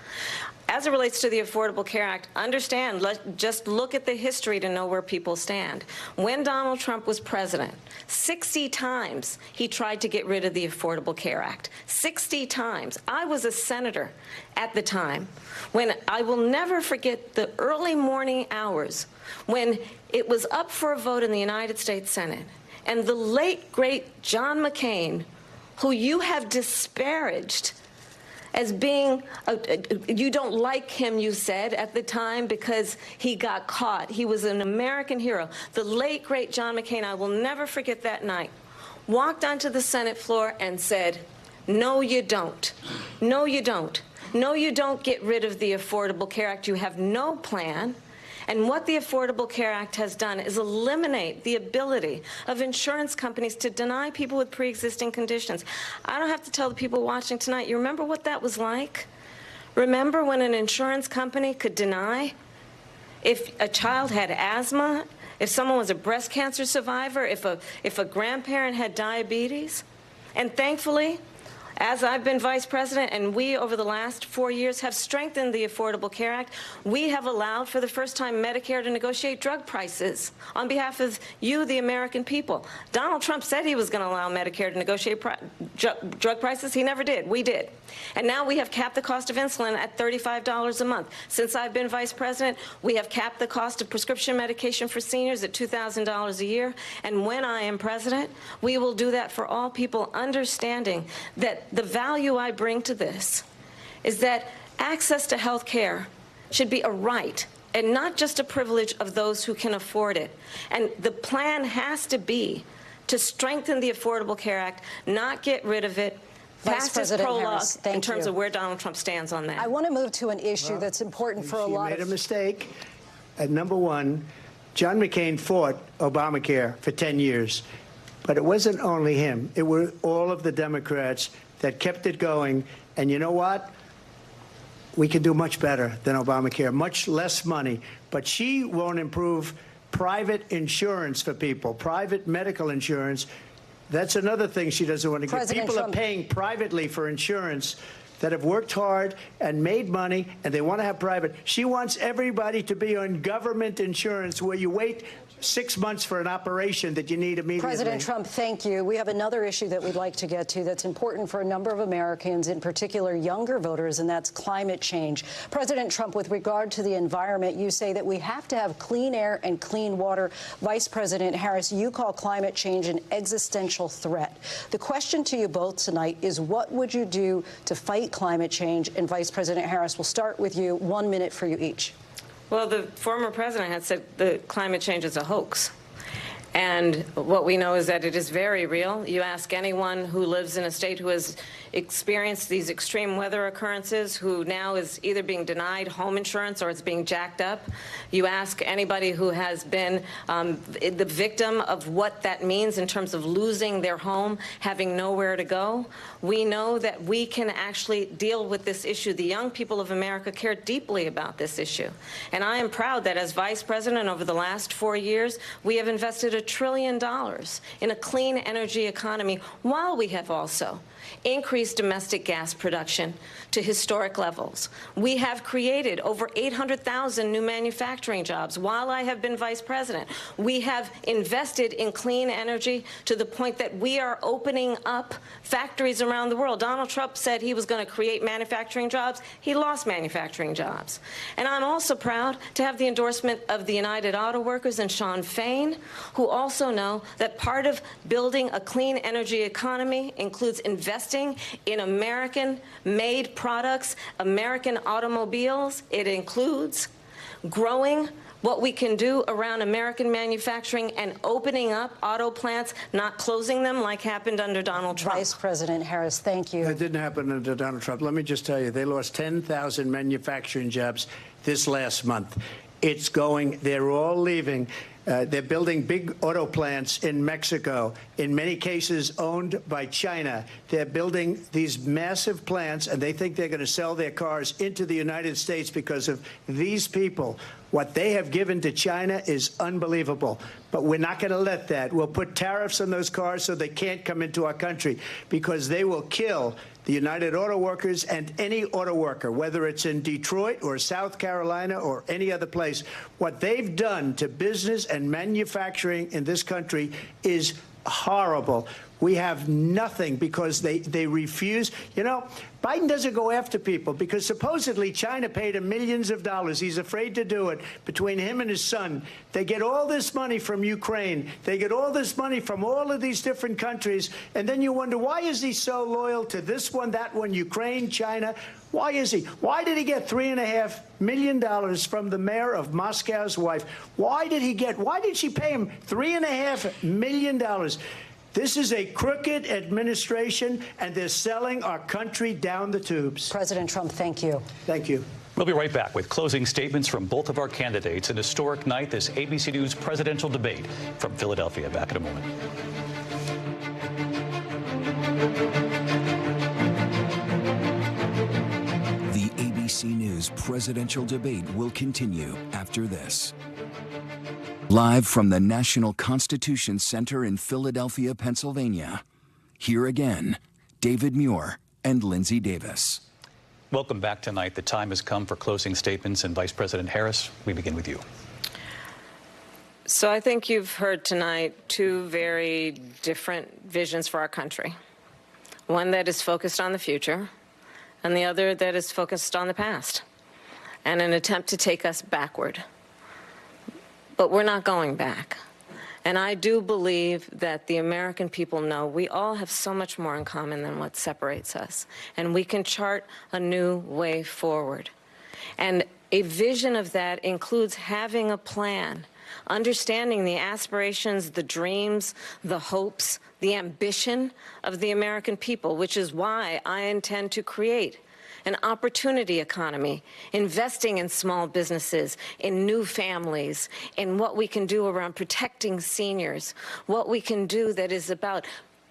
as it relates to the Affordable Care Act, understand, just look at the history to know where people stand. When Donald Trump was president, 60 times he tried to get rid of the Affordable Care Act. 60 times. I was a senator at the time when I will never forget the early morning hours when it was up for a vote in the United States Senate. And the late, great John McCain, who you have disparaged as being, you don't like him, you said, at the time because he got caught. He was an American hero. The late, great John McCain, I will never forget that night, walked onto the Senate floor and said, no, you don't. No, you don't. No, you don't get rid of the Affordable Care Act. You have no plan. And what the Affordable Care Act has done is eliminate the ability of insurance companies to deny people with pre-existing conditions. I don't have to tell the people watching tonight, you remember what that was like? Remember when an insurance company could deny if a child had asthma, if someone was a breast cancer survivor, if a grandparent had diabetes? And thankfully, as I've been vice president and we, over the last 4 years, have strengthened the Affordable Care Act, we have allowed for the first time Medicare to negotiate drug prices on behalf of you, the American people. Donald Trump said he was going to allow Medicare to negotiate drug prices. He never did. We did. And now we have capped the cost of insulin at $35 a month. Since I've been vice president, we have capped the cost of prescription medication for seniors at $2,000 a year. And when I am president, we will do that for all people, understanding that the value I bring to this is that access to health care should be a right and not just a privilege of those who can afford it. And the plan has to be to strengthen the Affordable Care Act, not get rid of it, Vice President prologue Harris, in terms of where Donald Trump stands on that. I want to move to an issue that's important for a lot of... She made a mistake. At number one, John McCain fought Obamacare for 10 years. But it wasn't only him. It were all of the Democrats that kept it going. And you know what? We can do much better than Obamacare, much less money. But she won't improve private insurance for people, private medical insurance. That's another thing she doesn't want to get. People are paying privately for insurance that have worked hard and made money, and they want to have private. She wants everybody to be on government insurance where you wait 6 months for an operation that you need immediately. President Trump, thank you. We have another issue that we'd like to get to that's important for a number of Americans, in particular younger voters, and that's climate change. President Trump, with regard to the environment, you say that we have to have clean air and clean water. Vice President Harris, you call climate change an existential threat. The question to you both tonight is, what would you do to fight climate change? And Vice President Harris, we'll start with you. 1 minute for you each. Well, the former president had said that climate change is a hoax. And what we know is that it is very real. You ask anyone who lives in a state who has experienced these extreme weather occurrences, who now is either being denied home insurance or it's being jacked up. You ask anybody who has been the victim of what that means in terms of losing their home, having nowhere to go. We know that we can actually deal with this issue. The young people of America care deeply about this issue. And I am proud that as vice president over the last 4 years, we have invested $1 trillion in a clean energy economy, while we have also increased domestic gas production to historic levels. We have created over 800,000 new manufacturing jobs while I have been vice president. We have invested in clean energy to the point that we are opening up factories around the world. Donald Trump said he was going to create manufacturing jobs. He lost manufacturing jobs. And I'm also proud to have the endorsement of the United Auto Workers and Sean Fain, who also know that part of building a clean energy economy includes investing in American-made products, American automobiles. It includes growing what we can do around American manufacturing and opening up auto plants, not closing them like happened under Donald Trump. Vice President Harris, thank you. That didn't happen under Donald Trump. Let me just tell you, they lost 10,000 manufacturing jobs this last month. It's going, they're all leaving. They're building big auto plants in Mexico, in many cases owned by China. They're building these massive plants, and they think they're going to sell their cars into the United States because of these people. What they have given to China is unbelievable. But we're not going to let that. We'll put tariffs on those cars so they can't come into our country, because they will kill the United Auto Workers, and any auto worker, whether it's in Detroit or South Carolina or any other place. What they've done to business and manufacturing in this country is horrible. We have nothing because they refuse. You know, Biden doesn't go after people because supposedly China paid him millions of dollars. He's afraid to do it. Between him and his son, they get all this money from Ukraine. They get all this money from all of these different countries. And then you wonder, why is he so loyal to this one, that one, Ukraine, China? Why is he? Why did he get $3.5 million from the mayor of Moscow's wife? Why did she pay him $3.5 million? This is a crooked administration, and they're selling our country down the tubes. President Trump, thank you. Thank you. We'll be right back with closing statements from both of our candidates. An historic night, this ABC News presidential debate from Philadelphia. Back in a moment. The ABC News presidential debate will continue after this. Live from the National Constitution Center in Philadelphia, Pennsylvania. Here again, David Muir and Lindsay Davis. Welcome back tonight. The time has come for closing statements, and Vice President Harris, we begin with you. So I think you've heard tonight two very different visions for our country. One that is focused on the future, and the other that is focused on the past, and an attempt to take us backward. But we're not going back. And I do believe that the American people know we all have so much more in common than what separates us. And we can chart a new way forward. And a vision of that includes having a plan, understanding the aspirations, the dreams, the hopes, the ambition of the American people, which is why I intend to create an opportunity economy, investing in small businesses, in new families, in what we can do around protecting seniors, what we can do that is about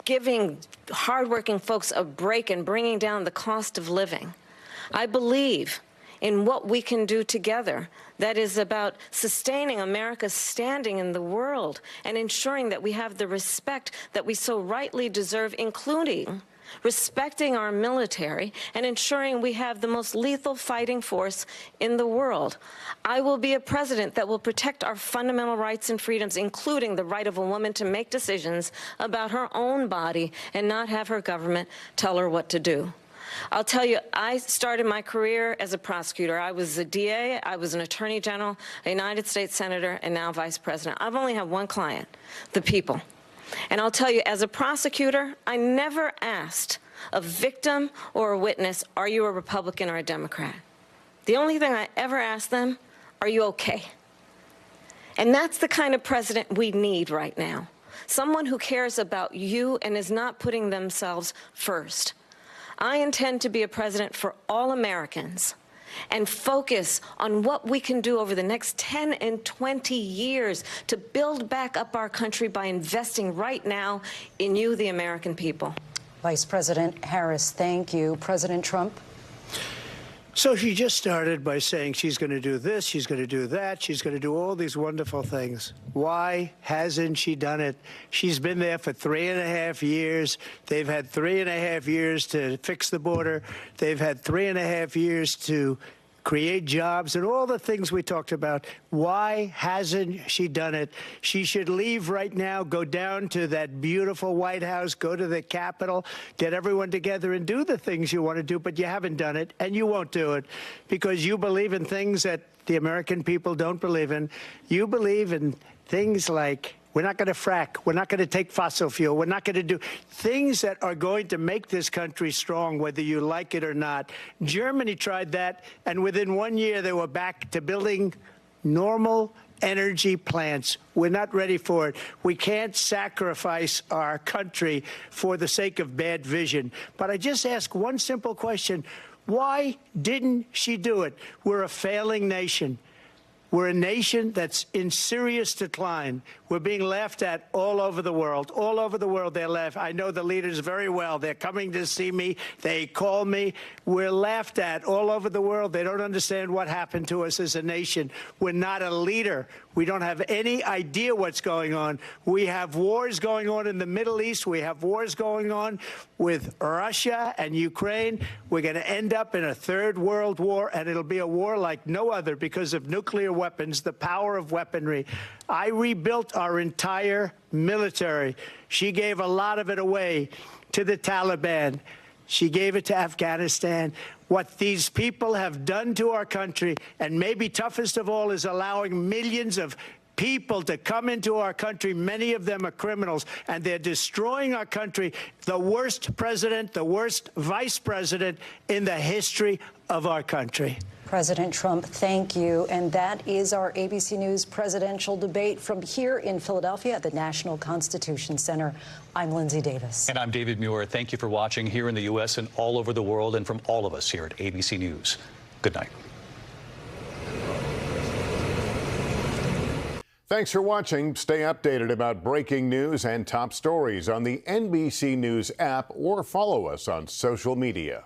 giving hardworking folks a break and bringing down the cost of living. I believe in what we can do together that is about sustaining America's standing in the world and ensuring that we have the respect that we so rightly deserve, including respecting our military and ensuring we have the most lethal fighting force in the world. I will be a president that will protect our fundamental rights and freedoms, including the right of a woman to make decisions about her own body and not have her government tell her what to do. I'll tell you, I started my career as a prosecutor. I was a DA, I was an attorney general, a United States senator, and now vice president. I've only had one client, the people. And I'll tell you, as a prosecutor, I never asked a victim or a witness, are you a Republican or a Democrat? The only thing I ever asked them, are you okay? And that's the kind of president we need right now. Someone who cares about you and is not putting themselves first. I intend to be a president for all Americans and focus on what we can do over the next 10 and 20 years to build back up our country by investing right now in you, the American people. Vice President Harris, thank you. President Trump? So she just started by saying she's going to do this, she's going to do that, she's going to do all these wonderful things. Why hasn't she done it? She's been there for 3.5 years. They've had 3.5 years to fix the border. They've had 3.5 years to create jobs and all the things we talked about. Why hasn't she done it? She should leave right now, go down to that beautiful White House, go to the Capitol, get everyone together and do the things you want to do, but you haven't done it, and you won't do it because you believe in things that the American people don't believe in. You believe in things like we're not going to frack. We're not going to take fossil fuel. We're not going to do things that are going to make this country strong, whether you like it or not. Germany tried that, and within 1 year, they were back to building normal energy plants. We're not ready for it. We can't sacrifice our country for the sake of bad vision. But I just ask one simple question. Why didn't she do it? We're a failing nation. We're a nation that's in serious decline. We're being laughed at all over the world. All over the world, they're laughing. I know the leaders very well. They're coming to see me. They call me. We're laughed at all over the world. They don't understand what happened to us as a nation. We're not a leader. We don't have any idea what's going on. We have wars going on in the Middle East. We have wars going on with Russia and Ukraine. We're going to end up in a third world war, and it'll be a war like no other because of nuclear weapons, the power of weaponry. I rebuilt our entire military. She gave a lot of it away to the Taliban. She gave it to Afghanistan. What these people have done to our country, and maybe toughest of all, is allowing millions of people to come into our country. Many of them are criminals, and they're destroying our country. The worst president, the worst vice president in the history of our country. President Trump, thank you. And that is our ABC News presidential debate from here in Philadelphia at the National Constitution Center. I'm Lindsay Davis. And I'm David Muir. Thank you for watching here in the U.S. and all over the world, and from all of us here at ABC News. Good night. Thanks for watching. Stay updated about breaking news and top stories on the NBC News app or follow us on social media.